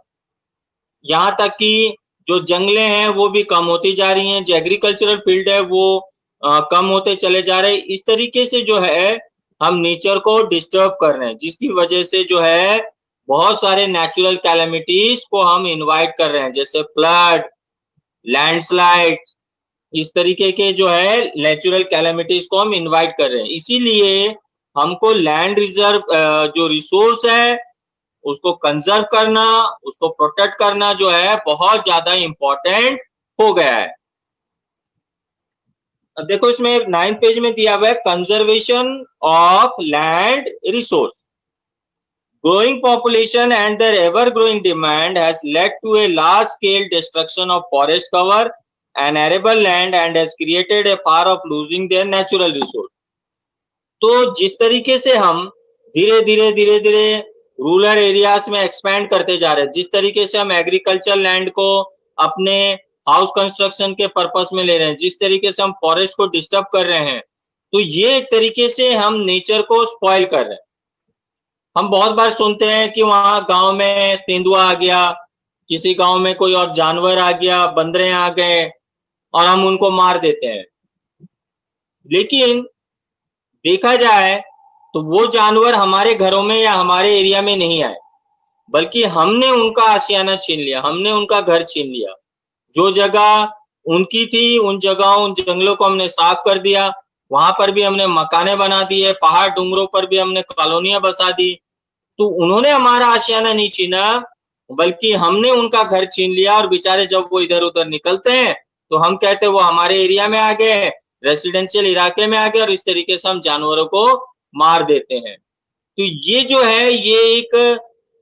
यहाँ तक कि जो जंगलें हैं वो भी कम होती जा रही हैं, जो एग्रीकल्चरल फील्ड है वो कम होते चले जा रहे हैं। इस तरीके से जो है हम नेचर को डिस्टर्ब कर रहे हैं, जिसकी वजह से जो है बहुत सारे नेचुरल कैलेमिटीज को हम इनवाइट कर रहे हैं, जैसे फ्लड, लैंडस्लाइड, इस तरीके के जो है नेचुरल कैलेमिटीज को हम इनवाइट कर रहे हैं। इसीलिए हमको लैंड रिजर्व जो रिसोर्स है उसको कंजर्व करना, उसको प्रोटेक्ट करना जो है बहुत ज्यादा इंपॉर्टेंट हो गया है। अब देखो इसमें 9th पेज में दिया हुआ है conservation of land resource. Growing population and their ever-growing demand has led to a large-scale destruction of forest cover and arable land and has created a fear of losing their natural resource. तो जिस तरीके से हम धीरे धीरे रूरल एरियाज में एक्सपैंड करते जा रहे हैं, जिस तरीके से हम एग्रीकल्चर लैंड को अपने हाउस कंस्ट्रक्शन के पर्पस में ले रहे हैं, जिस तरीके से हम फॉरेस्ट को डिस्टर्ब कर रहे हैं, तो ये एक तरीके से हम नेचर को स्पॉइल कर रहे हैं। हम बहुत बार सुनते हैं कि वहां गांव में तेंदुआ आ गया, किसी गांव में कोई और जानवर आ गया, बंदरे आ गए और हम उनको मार देते हैं। लेकिन देखा जाए तो वो जानवर हमारे घरों में या हमारे एरिया में नहीं आए, बल्कि हमने उनका आशियाना छीन लिया, हमने उनका घर छीन लिया। जो जगह उनकी थी उन जगहों, उन जंगलों को हमने साफ कर दिया, वहां पर भी हमने मकाने बना दिए, पहाड़ डूंगरों पर भी हमने कॉलोनियां बसा दी। तो उन्होंने हमारा आशियाना नहीं छीना, बल्कि हमने उनका घर छीन लिया। और बेचारे जब वो इधर उधर निकलते हैं तो हम कहते हैं वो हमारे एरिया में आ गए, रेसिडेंशियल इलाके में आ गए, और इस तरीके से हम जानवरों को मार देते हैं। तो ये जो है ये एक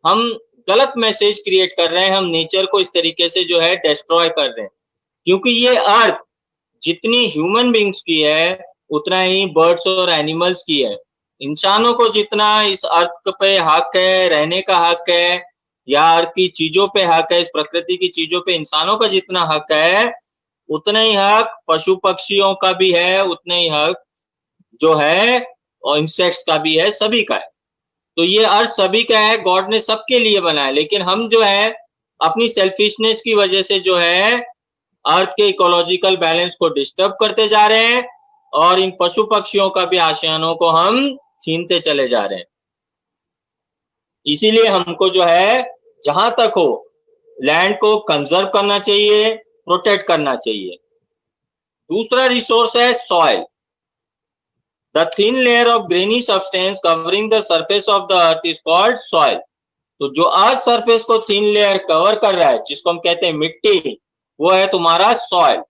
हम गलत मैसेज क्रिएट कर रहे हैं, हम नेचर को इस तरीके से जो है डिस्ट्रॉय कर रहे हैं। क्योंकि ये अर्थ जितनी ह्यूमन बींग्स की है उतना ही बर्ड्स और एनिमल्स की है। इंसानों को जितना इस अर्थ पे हक है, रहने का हक है, या अर्थ की चीजों पे हक है, इस प्रकृति की चीजों पे इंसानों का जितना हक है, उतना ही हक पशु पक्षियों का भी है, उतना ही हक जो है और इंसेक्ट्स का भी है, सभी का है। तो ये अर्थ सभी का है, गॉड ने सबके लिए बनाया। लेकिन हम जो है अपनी सेल्फिशनेस की वजह से जो है अर्थ के इकोलॉजिकल बैलेंस को डिस्टर्ब करते जा रहे हैं, और इन पशु पक्षियों का भी आशियानों को हम छीनते चले जा रहे हैं। इसीलिए हमको जो है जहां तक हो लैंड को कंजर्व करना चाहिए, प्रोटेक्ट करना चाहिए। दूसरा रिसोर्स है soil. The thin layer of grainy substance covering the surface of the earth is called soil. तो जो अर्थ सरफेस को थिन लेयर कवर कर रहा है, जिसको हम कहते हैं मिट्टी, वो है तुम्हारा soil.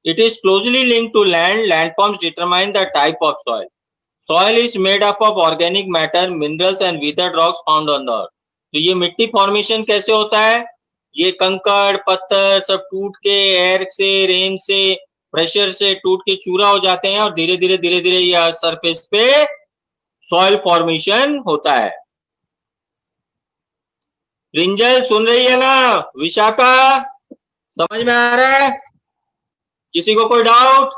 It is closely linked to land. Landforms determine the type of soil. Soil is made up of organic matter, minerals and weathered rocks found on the earth. तो ये मिट्टी फॉर्मेशन कैसे होता है? ये कंकड़ पत्थर सब टूट के एयर से, रेन से, प्रेशर से टूट के चूरा हो जाते हैं, और धीरे धीरे ये सरफेस पे सॉइल फॉर्मेशन होता है। प्रिंजल सुन रही है ना? विशाखा समझ में आ रहा है? किसी को कोई डाउट?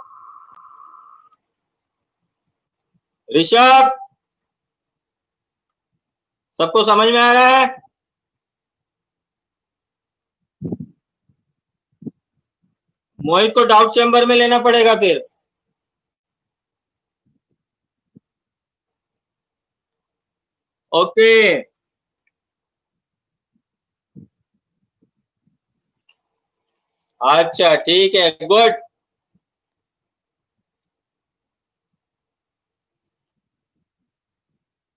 ऋषभ सबको समझ में आ रहा है? मोहित को डाउट चैम्बर में लेना पड़ेगा फिर। ओके अच्छा ठीक है, good.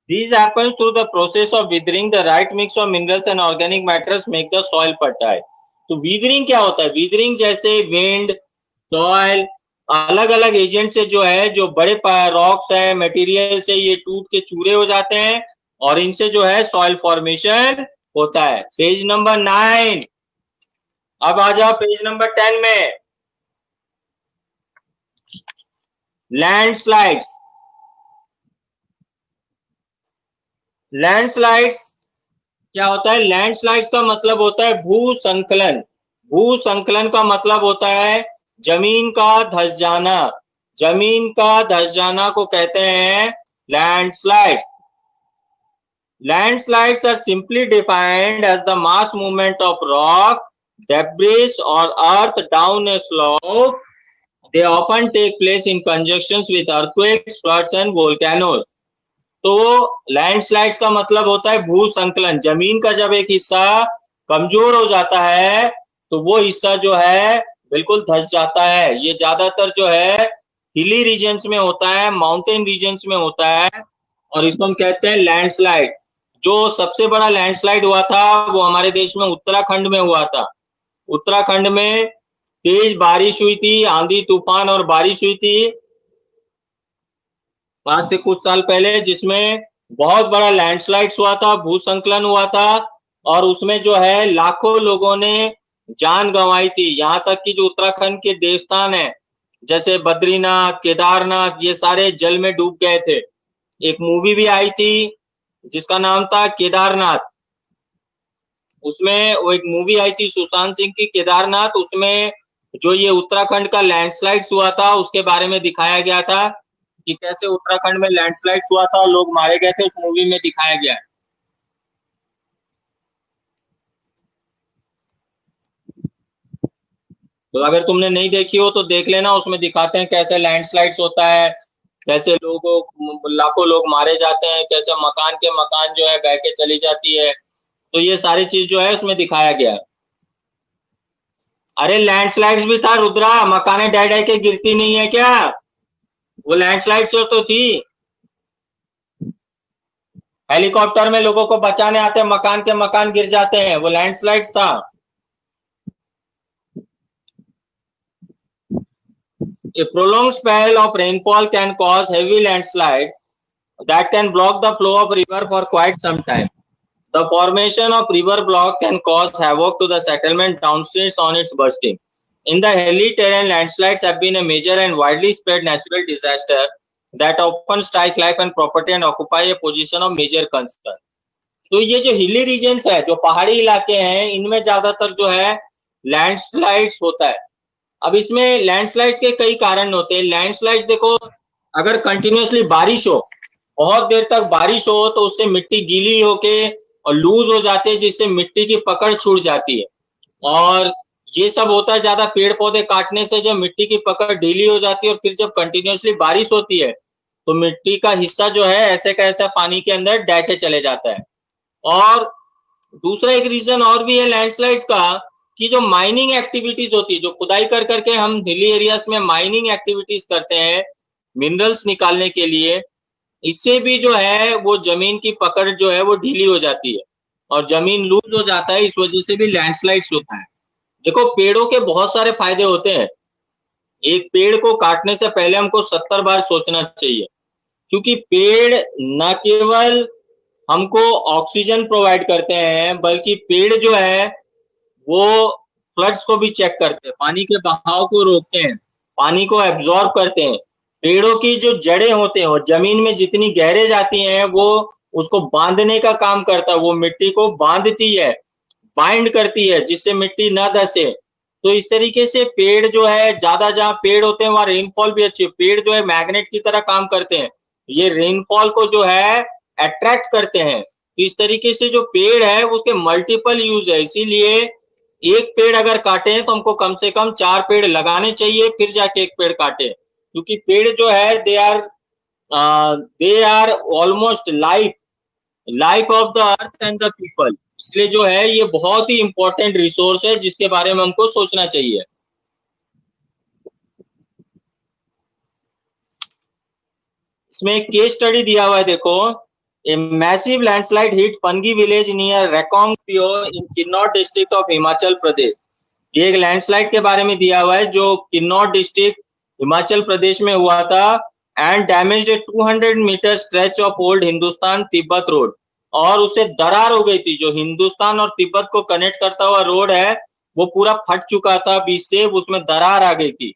These happens through the process of withering. The right mix of minerals and organic matters make the soil fertile. तो वीदरिंग क्या होता है? वीदरिंग जैसे विंड, सॉइल, अलग अलग एजेंट से जो है, जो बड़े रॉक्स है, मटेरियल से ये टूट के चूरे हो जाते हैं और इनसे जो है सॉइल फॉर्मेशन होता है। Page number 9। अब आ जाओ पेज नंबर 10 में। लैंडस्लाइड्स। लैंडस्लाइड्स क्या होता है? लैंडस्लाइड्स का मतलब होता है भूसंकलन। भूसंकलन का मतलब होता है जमीन का धंस जाना। जमीन का धंस जाना को कहते हैं landslides. Landslides are simply defined as the mass movement of rock, debris or earth down a slope. They often take place in conjunction with earthquakes, floods and volcanoes. तो लैंडस्लाइड्स का मतलब होता है भूसंकलन। जमीन का जब एक हिस्सा कमजोर हो जाता है तो वो हिस्सा जो है बिल्कुल धंस जाता है। ये ज्यादातर जो है हिली रीजन्स में होता है, माउंटेन रीजन्स में होता है और इसको हम कहते हैं लैंडस्लाइड। जो सबसे बड़ा लैंडस्लाइड हुआ था वो हमारे देश में उत्तराखंड में हुआ था। उत्तराखंड में तेज बारिश हुई थी, आंधी तूफान और बारिश हुई थी 5 से कुछ साल पहले, जिसमें बहुत बड़ा लैंडस्लाइड्स हुआ था, भूसंकलन हुआ था और उसमें जो है लाखों लोगों ने जान गंवाई थी। यहाँ तक कि जो उत्तराखंड के देवस्थान है जैसे बद्रीनाथ, केदारनाथ, ये सारे जल में डूब गए थे। एक मूवी भी आई थी जिसका नाम था केदारनाथ। उसमें वो एक मूवी आई थी सुशांत सिंह की केदारनाथ, उसमें जो ये उत्तराखंड का लैंडस्लाइड्स हुआ था उसके बारे में दिखाया गया था कि कैसे उत्तराखंड में लैंडस्लाइड्स हुआ था और लोग मारे गए थे। उस मूवी में दिखाया गया है। तो अगर तुमने नहीं देखी हो तो देख लेना, उसमें दिखाते हैं कैसे लैंडस्लाइड्स होता है, कैसे लाखों लोग मारे जाते हैं, कैसे मकान के मकान जो है बह के चली जाती है। तो ये सारी चीज जो है उसमें दिखाया गया है। अरे लैंडस्लाइड्स भी था रुद्रा, मकाने ढह ढह के गिरती नहीं है क्या? वो लैंडस्लाइड्स तो थी। हेलीकॉप्टर में लोगों को बचाने आते हैं, मकान के मकान गिर जाते हैं, वो लैंडस्लाइड्स था। A prolonged spell of rainfall can cause heavy landslide that can block the flow of river for quite some time. The formation of river block can cause havoc to the settlement downstream on its bursting. In the hilly terrain, landslides have been a major and widely spread natural disaster that often strike life and property and occupy a position of major concern. तो ये जो हिली रीजन्स है, जो पहाड़ी इलाके हैं, इनमें ज्यादातर जो है लैंडस्लाइड्स होता है। अब इसमें लैंडस्लाइड्स के कई कारण होते हैं। लैंडस्लाइड्स देखो, अगर कंटिन्यूअसली बारिश हो, बहुत देर तक बारिश हो, तो उससे मिट्टी गीली होके और लूज हो जाती है, जिससे मिट्टी की पकड़ छूट जाती है। और ये सब होता है ज्यादा पेड़ पौधे काटने से, जब मिट्टी की पकड़ ढीली हो जाती है और फिर जब कंटिन्यूअसली बारिश होती है तो मिट्टी का हिस्सा जो है ऐसे का ऐसा पानी के अंदर डह के चले जाता है। और दूसरा एक रीजन और भी है लैंडस्लाइड्स का, कि जो माइनिंग एक्टिविटीज होती है, जो खुदाई कर करके हम हिली एरियाज में माइनिंग एक्टिविटीज करते हैं मिनरल्स निकालने के लिए, इससे भी जो है वो जमीन की पकड़ जो है वो ढीली हो जाती है और जमीन लूज हो जाता है। इस वजह से भी लैंडस्लाइड्स होता है। देखो, पेड़ों के बहुत सारे फायदे होते हैं। एक पेड़ को काटने से पहले हमको 70 बार सोचना चाहिए, क्योंकि पेड़ न केवल हमको ऑक्सीजन प्रोवाइड करते हैं, बल्कि पेड़ जो है वो फ्लड्स को भी चेक करते हैं, पानी के बहाव को रोकते हैं, पानी को एब्जॉर्ब करते हैं। पेड़ों की जो जड़ें होते हैं वो जमीन में जितनी गहरे जाती हैं वो उसको बांधने का काम करता है, वो मिट्टी को बांधती है बाइंड करती है जिससे मिट्टी न धसे। तो इस तरीके से पेड़ जो है, ज्यादा जहाँ पेड़ होते हैं वहां रेनफॉल भी अच्छी, पेड़ जो है मैग्नेट की तरह काम करते हैं, ये रेनफॉल को जो है अट्रैक्ट करते हैं। तो इस तरीके से जो पेड़ है उसके मल्टीपल यूज है, इसीलिए एक पेड़ अगर काटे तो हमको कम से कम 4 पेड़ लगाने चाहिए, फिर जाके एक पेड़ काटे, क्योंकि पेड़ जो है they are almost life of the earth and the people. इसलिए जो है ये बहुत ही इंपॉर्टेंट रिसोर्स है जिसके बारे में हमको सोचना चाहिए। इसमें एक केस स्टडी दिया हुआ है, देखो। A massive landslide hit Pangi village near Reckong Peo in Kinnaur district of Himachal Pradesh. ये एक लैंडस्लाइड के बारे में दिया हुआ है जो किन्नौर डिस्ट्रिक्ट हिमाचल प्रदेश में हुआ था, and damaged a 200 metre stretch of old Hindustan Tibet road. और उससे दरार हो गई थी, जो हिंदुस्तान और तिब्बत को कनेक्ट करता हुआ रोड है वो पूरा फट चुका था बीच से, उसमें दरार आ गई थी।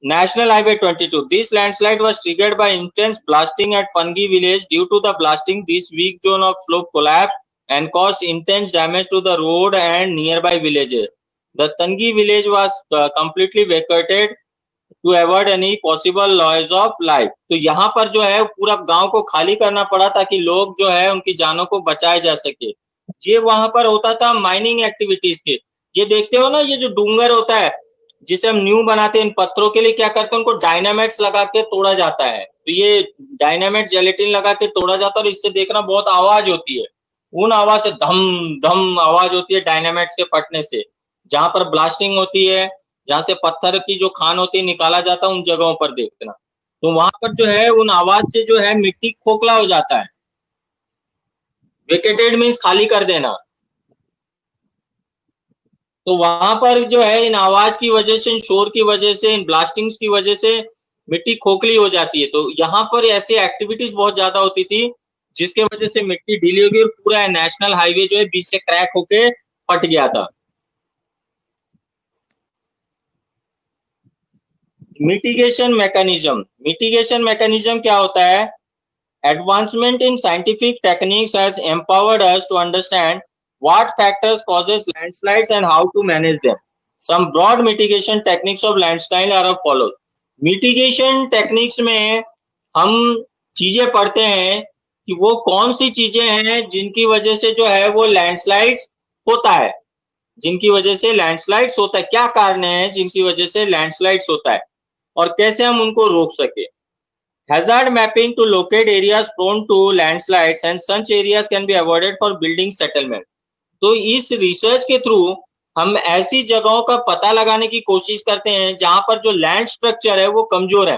National Highway 22. This landslide was triggered by intense blasting at Pangi village. Due to the blasting, this weak zone of slope collapsed and caused intense damage to the road and nearby villages. The Tangi village was completely vacated to avoid any possible loss of life. तो यहाँ पर जो है पूरा गांव को खाली करना पड़ा ताकि लोग जो है उनकी जानों को बचाया जा सके। ये वहां पर होता था माइनिंग एक्टिविटीज के। ये देखते हो ना, ये जो डूंगर होता है जिसे हम न्यू बनाते हैं, इन पत्थरों के लिए क्या करते हैं, उनको डायनामाइट्स लगा के तोड़ा जाता है। तो ये डायनामाइट जेलेटिन लगा के तोड़ा जाता है और इससे देखना बहुत आवाज होती है, उन आवाज से धम धम आवाज होती है डायनामाइट्स के फटने से। जहां पर ब्लास्टिंग होती है, जहां से पत्थर की जो खान होती है निकाला जाता है, उन जगहों पर देखना। तो वहां पर जो है उन आवाज से जो है मिट्टी खोखला हो जाता है। वेकेटेड मीन्स खाली कर देना। तो वहां पर जो है इन आवाज की वजह से, इन शोर की वजह से, इन ब्लास्टिंग्स की वजह से मिट्टी खोखली हो जाती है। तो यहाँ पर ऐसी एक्टिविटीज बहुत ज्यादा होती थी जिसके वजह से मिट्टी ढीली हो गई और पूरा नेशनल हाईवे जो है बीच से क्रैक होके फट गया था। मिटिगेशन मैकेनिज्म क्या होता है? Advancement in scientific techniques has empowered us to understand what factors causes landslides and how to manage them. Some broad mitigation techniques of landslide are as follows. Mitigation techniques में हम चीजें पढ़ते हैं कि वो कौन सी चीजें हैं जिनकी वजह से जो है वो लैंडस्लाइड्स होता है, जिनकी वजह से लैंडस्लाइड्स होता है, क्या कारण है जिनकी वजह से लैंडस्लाइड्स होता है और कैसे हम उनको रोक सके। Hazard mapping to locate areas prone to landslides and such areas can be avoided for building settlement. तो इस रिसर्च के थ्रू हम ऐसी जगहों का पता लगाने की कोशिश करते हैं जहां पर जो लैंड स्ट्रक्चर है वो कमजोर है,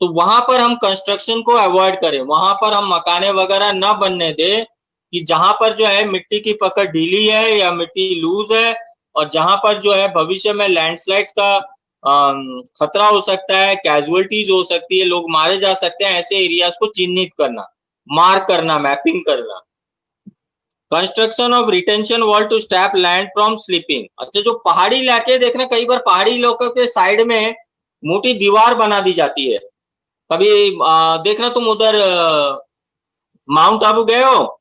तो वहां पर हम कंस्ट्रक्शन को अवॉइड करें, वहां पर हम मकाने वगैरह न बनने दें कि जहां पर जो है मिट्टी की पकड़ ढीली है या मिट्टी लूज है और जहां पर जो है भविष्य में लैंडस्लाइड्स का खतरा हो सकता है, कैजुअलिटीज हो सकती है, लोग मारे जा सकते हैं, ऐसे एरियाज को चिन्हित करना, मार्क करना, मैपिंग करना। Construction of retention wall to stop land from slipping. अच्छा, जो पहाड़ी इलाके देखना, कई बार पहाड़ी इलाकों के साइड में मोटी दीवार बना दी जाती है। कभी देखना तुम उधर माउंट आबू गए हो,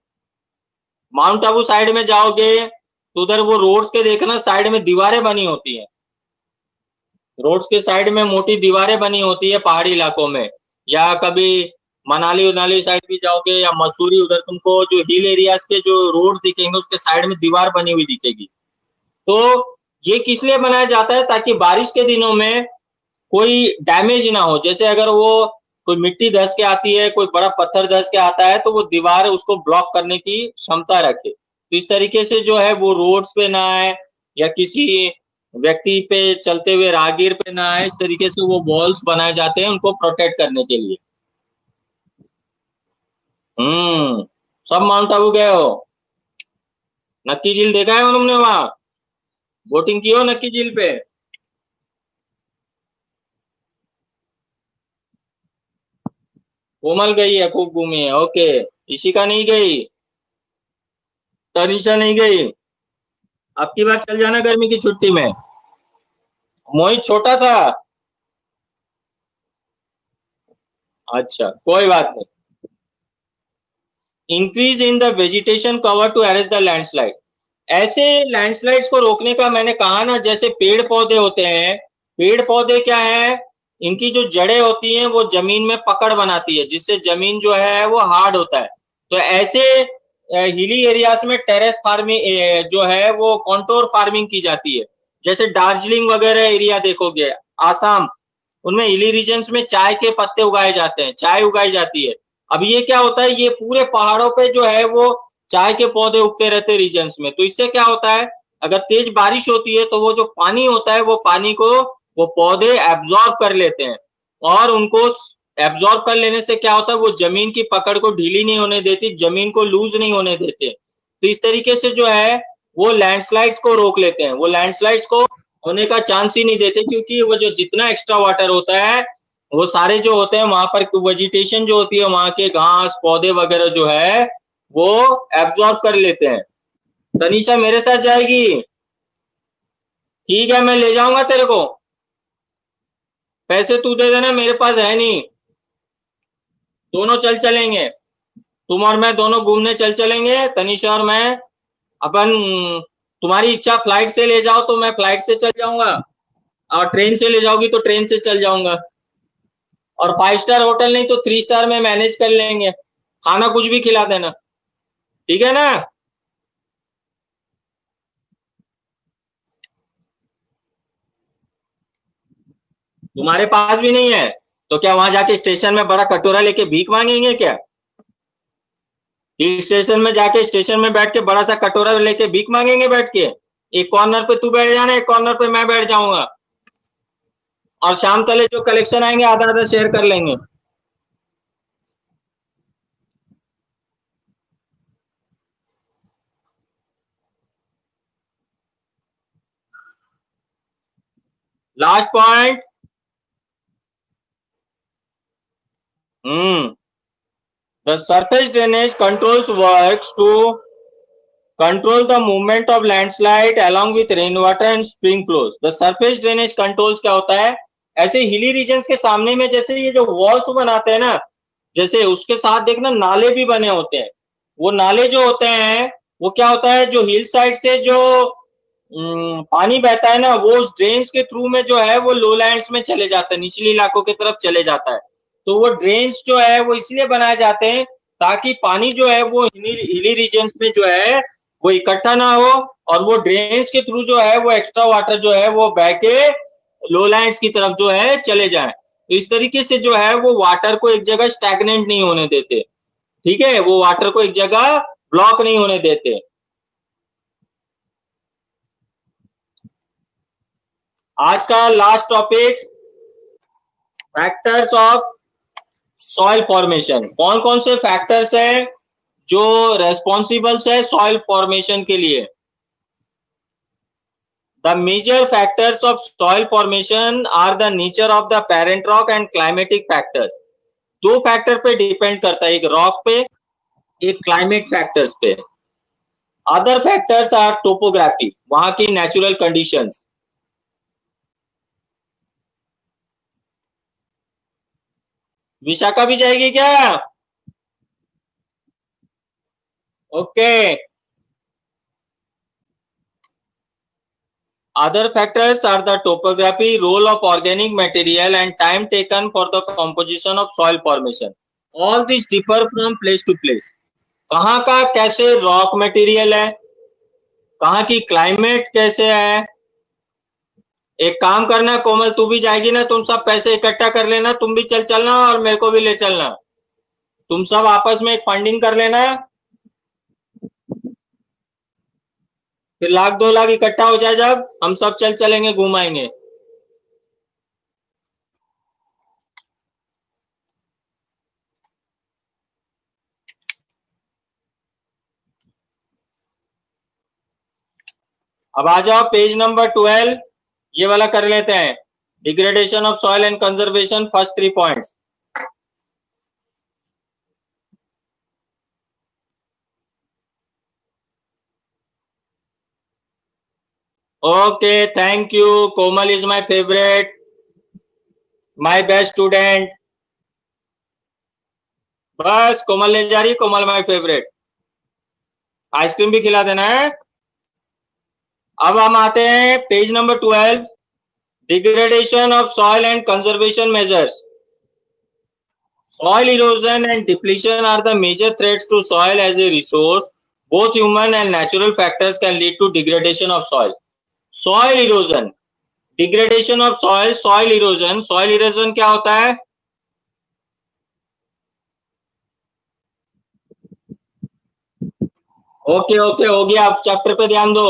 माउंट आबू साइड में जाओगे तो उधर वो रोड्स के देखना साइड में दीवारें बनी होती हैं, रोड्स के साइड में मोटी दीवारें बनी होती है पहाड़ी इलाकों में। या कभी मनाली उनाली साइड भी जाओगे या मसूरी, उधर तुमको जो हिल एरियाज के जो रोड दिखेंगे उसके साइड में दीवार बनी हुई दिखेगी। तो ये किस लिए बनाया जाता है? ताकि बारिश के दिनों में कोई डैमेज ना हो। जैसे अगर वो कोई मिट्टी धस के आती है, कोई बड़ा पत्थर धस के आता है तो वो दीवार उसको ब्लॉक करने की क्षमता रखे। तो इस तरीके से जो है वो रोड्स पे ना आए या किसी व्यक्ति पे चलते हुए राहगीर पे ना आए, इस तरीके से वो वॉल्स बनाए जाते हैं उनको प्रोटेक्ट करने के लिए। सब माउंट आबू गए हो? नक्की झील देखा है तुमने? वहां बोटिंग की हो नक्की झील पे? कोमल गई है, खूब घूमी है। ओके, इशिका नहीं गई, तनिषा नहीं गई। अब की बार चल जाना गर्मी की छुट्टी में। मोहित छोटा था। अच्छा, कोई बात नहीं। Increase in the vegetation cover to arrest the landslide. ऐसे लैंडस्लाइड्स को रोकने का मैंने कहा ना, जैसे पेड़ पौधे होते हैं, पेड़ पौधे क्या है, इनकी जो जड़ें होती हैं वो जमीन में पकड़ बनाती है, जिससे जमीन जो है वो हार्ड होता है। तो ऐसे हिली एरियाज में टेरेस फार्मिंग जो है वो कॉन्टोर फार्मिंग की जाती है। जैसे दार्जिलिंग वगैरह एरिया देखोगे, आसाम, उनमें हिली रीजन्स में चाय के पत्ते उगाए जाते हैं, चाय उगाई जाती है। अब ये क्या होता है, ये पूरे पहाड़ों पे जो है वो चाय के पौधे उगते रहते हैं रीजन्स में। तो इससे क्या होता है, अगर तेज बारिश होती है तो वो जो पानी होता है वो पानी को वो पौधे एब्जॉर्ब कर लेते हैं, और उनको एब्जॉर्ब कर लेने से क्या होता है, वो जमीन की पकड़ को ढीली नहीं होने देती, जमीन को लूज नहीं होने देते। तो इस तरीके से जो है वो लैंडस्लाइड्स को रोक लेते हैं, वो लैंडस्लाइड्स को होने का चांस ही नहीं देते, क्योंकि वो जो जितना एक्स्ट्रा वाटर होता है वो सारे जो होते हैं वहां पर वेजिटेशन जो होती है, वहां के घास पौधे वगैरह जो है वो एब्जॉर्ब कर लेते हैं। तनीषा मेरे साथ जाएगी? ठीक है, मैं ले जाऊंगा तेरे को, पैसे तू दे देना, मेरे पास है नहीं। दोनों चल चलेंगे, तुम और मैं दोनों घूमने चल चलेंगे, तनीषा और मैं। अपन, तुम्हारी इच्छा फ्लाइट से ले जाओ तो मैं फ्लाइट से चल जाऊंगा, और ट्रेन से ले जाओगी तो ट्रेन से चल जाऊंगा, और 5 स्टार होटल नहीं तो 3 स्टार में मैनेज कर लेंगे, खाना कुछ भी खिला देना, ठीक है ना? तुम्हारे पास भी नहीं है तो क्या वहां जाके स्टेशन में बड़ा कटोरा लेके भीख मांगेंगे क्या? हिल स्टेशन में जाके स्टेशन में बैठ के बड़ा सा कटोरा लेके भीख मांगेंगे बैठ के? एक कॉर्नर पे तू बैठ जाना, एक कॉर्नर पे मैं बैठ जाऊंगा, और शाम तले जो कलेक्शन आएंगे आधा आधा शेयर कर लेंगे। Last point. The surface drainage controls works to control the movement of landslide along with rainwater and spring flows. The surface drainage controls क्या होता है, ऐसे हिली रीजन्स के सामने में जैसे ये जो वॉल्स बनाते हैं ना, जैसे उसके साथ देखना नाले भी बने होते हैं। वो नाले जो होते हैं वो क्या होता है, जो हिल साइड से जो पानी बहता है ना, वो उस ड्रेन्स के थ्रू में जो है वो लोलैंड्स में चले जाता है, निचले इलाकों की तरफ चले जाता है। तो वो ड्रेन्स जो है वो इसलिए बनाए जाते हैं ताकि पानी जो है वो हिली रीजन्स में जो है वो इकट्ठा ना हो, और वो ड्रेन्स के थ्रू जो है वो एक्स्ट्रा वाटर जो है वो बह के लोलैंड्स की तरफ जो है चले जाए। तो इस तरीके से जो है वो वाटर को एक जगह स्टैग्नेंट नहीं होने देते, ठीक है, वो वाटर को एक जगह ब्लॉक नहीं होने देते। आज का last topic, factors of soil formation. कौन कौन से फैक्टर्स हैं जो रेस्पॉन्सिबल्स है सॉइल फॉर्मेशन के लिए? The major factors of soil formation are the nature of the parent rock and climatic factors. दो फैक्टर पे डिपेंड करता है, एक रॉक पे, एक क्लाइमेट फैक्टर्स पे। अदर फैक्टर्स आर टोपोग्राफी, वहां की नेचुरल कंडीशंस। विशाखा भी जाएगी क्या? Okay. Other factors are the topography, role of organic material and time taken for the composition of soil formation. All these differ from place to place. कहाँ का कैसे रॉक मटेरियल है, कहाँ की क्लाइमेट कैसे है। एक काम करना कोमल, तू भी जाएगी ना, तुम सब पैसे इकट्ठा कर लेना, तुम भी चल चलना और मेरे को भी ले चलना, तुम सब आपस में एक फंडिंग कर लेना, फिर 1 लाख 2 लाख इकट्ठा हो जाए जब हम सब चल चलेंगे, घूम आएंगे। अब आ जाओ पेज नंबर 12, ये वाला कर लेते हैं, degradation of soil and conservation, first 3 points. Okay, thank you, Komal is my favourite, my best student. बस कोमल ले जा रही, कोमल माय फेवरेट। आइसक्रीम भी खिला देना है। अब हम आते हैं page number 12, degradation of soil and conservation measures. Soil erosion and depletion are the major threats to soil as a resource. Both human and natural factors can lead to degradation of soil. Soil erosion, degradation of soil, soil erosion. Soil erosion क्या होता है? ओके हो गया. आप चैप्टर पे ध्यान दो.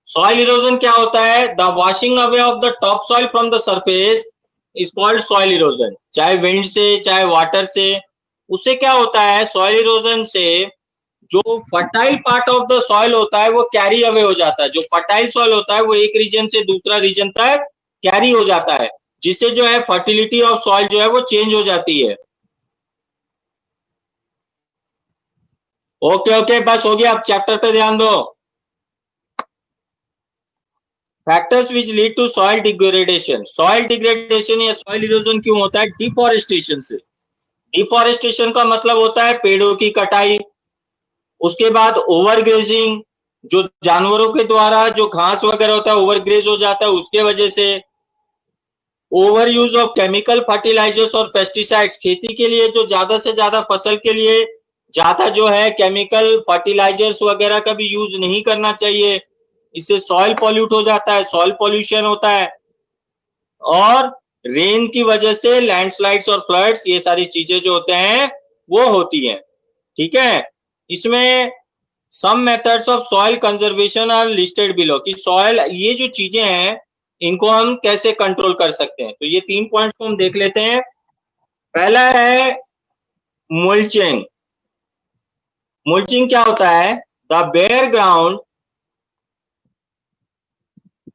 सॉइल इरोजन क्या होता है? The washing away of the top soil from the surface is called soil erosion. चाहे विंड से चाहे वाटर से, उससे क्या होता है? सॉइल इरोजन से जो fertile part of the soil होता है वो कैरी अवे हो जाता है. जो फर्टाइल सॉइल होता है वो एक रीजन से दूसरा रीजन तक कैरी हो जाता है, जिससे जो है फर्टिलिटी ऑफ सॉइल जो है वो चेंज हो जाती है. ओके बस हो गया. अब चैप्टर पे ध्यान दो. Factors which lead to soil degradation. Soil degradation या सॉइल इरोजन क्यों होता है? डिफॉरेस्टेशन से. डिफॉरेस्टेशन का मतलब होता है पेड़ों की कटाई. उसके बाद ओवर ग्रेजिंग, जो जानवरों के द्वारा जो घास वगैरह होता है ओवर ग्रेज हो जाता है उसके वजह से. Over use of chemical fertilisers और पेस्टिसाइड्स. खेती के लिए जो ज्यादा से ज्यादा फसल के लिए ज्यादा जो है केमिकल फर्टिलाइजर्स वगैरह का भी यूज नहीं करना चाहिए. इससे सॉइल पॉल्यूट हो जाता है, सॉइल पॉल्यूशन होता है. और रेन की वजह से लैंडस्लाइड्स और फ्लड्स, ये सारी चीजें जो होते हैं वो होती हैं. ठीक है. इसमें some methods of soil conservation are listed below. कि सॉइल, ये जो चीजें हैं इनको हम कैसे कंट्रोल कर सकते हैं. तो ये 3 पॉइंट्स को हम देख लेते हैं. पहला है मल्चिंग. मल्चिंग क्या होता है? The bare ground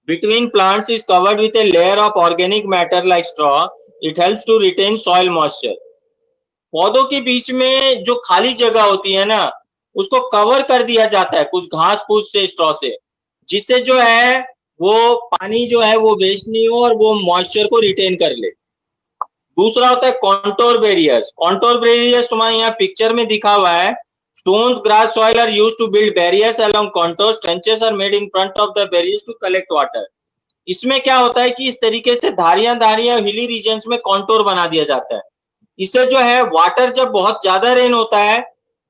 between plants is covered with a layer of organic matter like straw. It helps to retain soil moisture. पौधों के बीच में जो खाली जगह होती है ना, उसको कवर कर दिया जाता है कुछ घास फूस से, स्ट्रॉ से, जिससे जो है वो पानी जो है वो वेस्ट नहीं हो और वो मॉइस्चर को रिटेन कर ले. दूसरा होता है कॉन्टोर बैरियर्स. कॉन्टोर बैरियर्स तुम्हारे यहाँ पिक्चर में दिखा हुआ है. Stones, grass, soil are used to build barriers along contours. Trenches are made in front of the barriers to collect water. इसमें क्या होता है कि इस तरीके से धारियां हिली रीजन्स में कॉन्टोर बना दिया जाता है. इससे जो है वाटर जब बहुत ज्यादा रेन होता है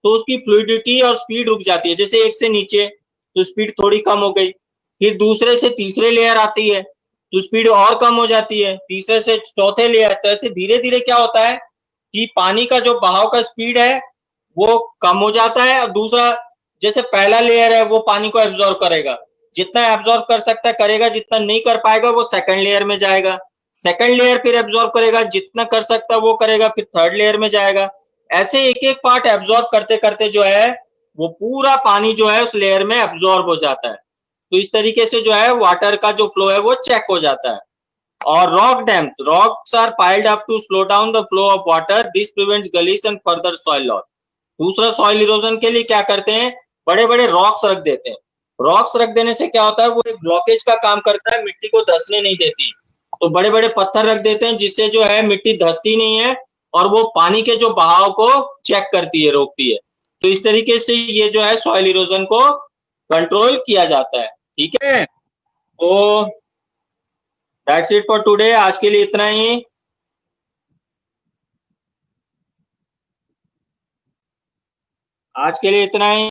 तो उसकी फ्लूइडिटी और स्पीड रुक जाती है. जैसे एक से नीचे तो स्पीड थोड़ी कम हो गई, फिर दूसरे से तीसरे लेयर आती है तो स्पीड और कम हो जाती है, तीसरे से चौथे लेयर. तो ऐसे धीरे धीरे क्या होता है कि पानी का जो बहाव का स्पीड है वो कम हो जाता है. और दूसरा, जैसे पहला लेयर है वो पानी को एब्जॉर्ब करेगा, जितना एब्जॉर्ब कर सकता है करेगा, जितना नहीं कर पाएगा वो सेकंड लेयर में जाएगा. सेकंड लेयर फिर एब्जॉर्ब करेगा, जितना कर सकता है वो करेगा, फिर थर्ड लेयर में जाएगा. ऐसे एक एक पार्ट एब्जॉर्ब करते करते जो है वो पूरा पानी जो है उस लेयर में एब्जॉर्ब हो जाता है. तो इस तरीके से जो है वाटर का जो फ्लो है वो चेक हो जाता है. और rock dams. Rocks are piled up to slow down the flow of water. This prevents gullies and further soil loss. दूसरा, सॉइल इरोजन के लिए क्या करते हैं? बड़े बड़े रॉक्स रख देते हैं. रॉक्स रख देने से क्या होता है? वो एक ब्लॉकेज का काम करता है, मिट्टी को धंसने नहीं देती. तो बड़े बड़े पत्थर रख देते हैं जिससे जो है मिट्टी धंसती नहीं है और वो पानी के जो बहाव को चेक करती है, रोकती है. तो इस तरीके से ये जो है सॉइल इरोजन को कंट्रोल किया जाता है. ठीक है. तो दैट्स इट फॉर टुडे. आज के लिए इतना ही. आज के लिए इतना ही.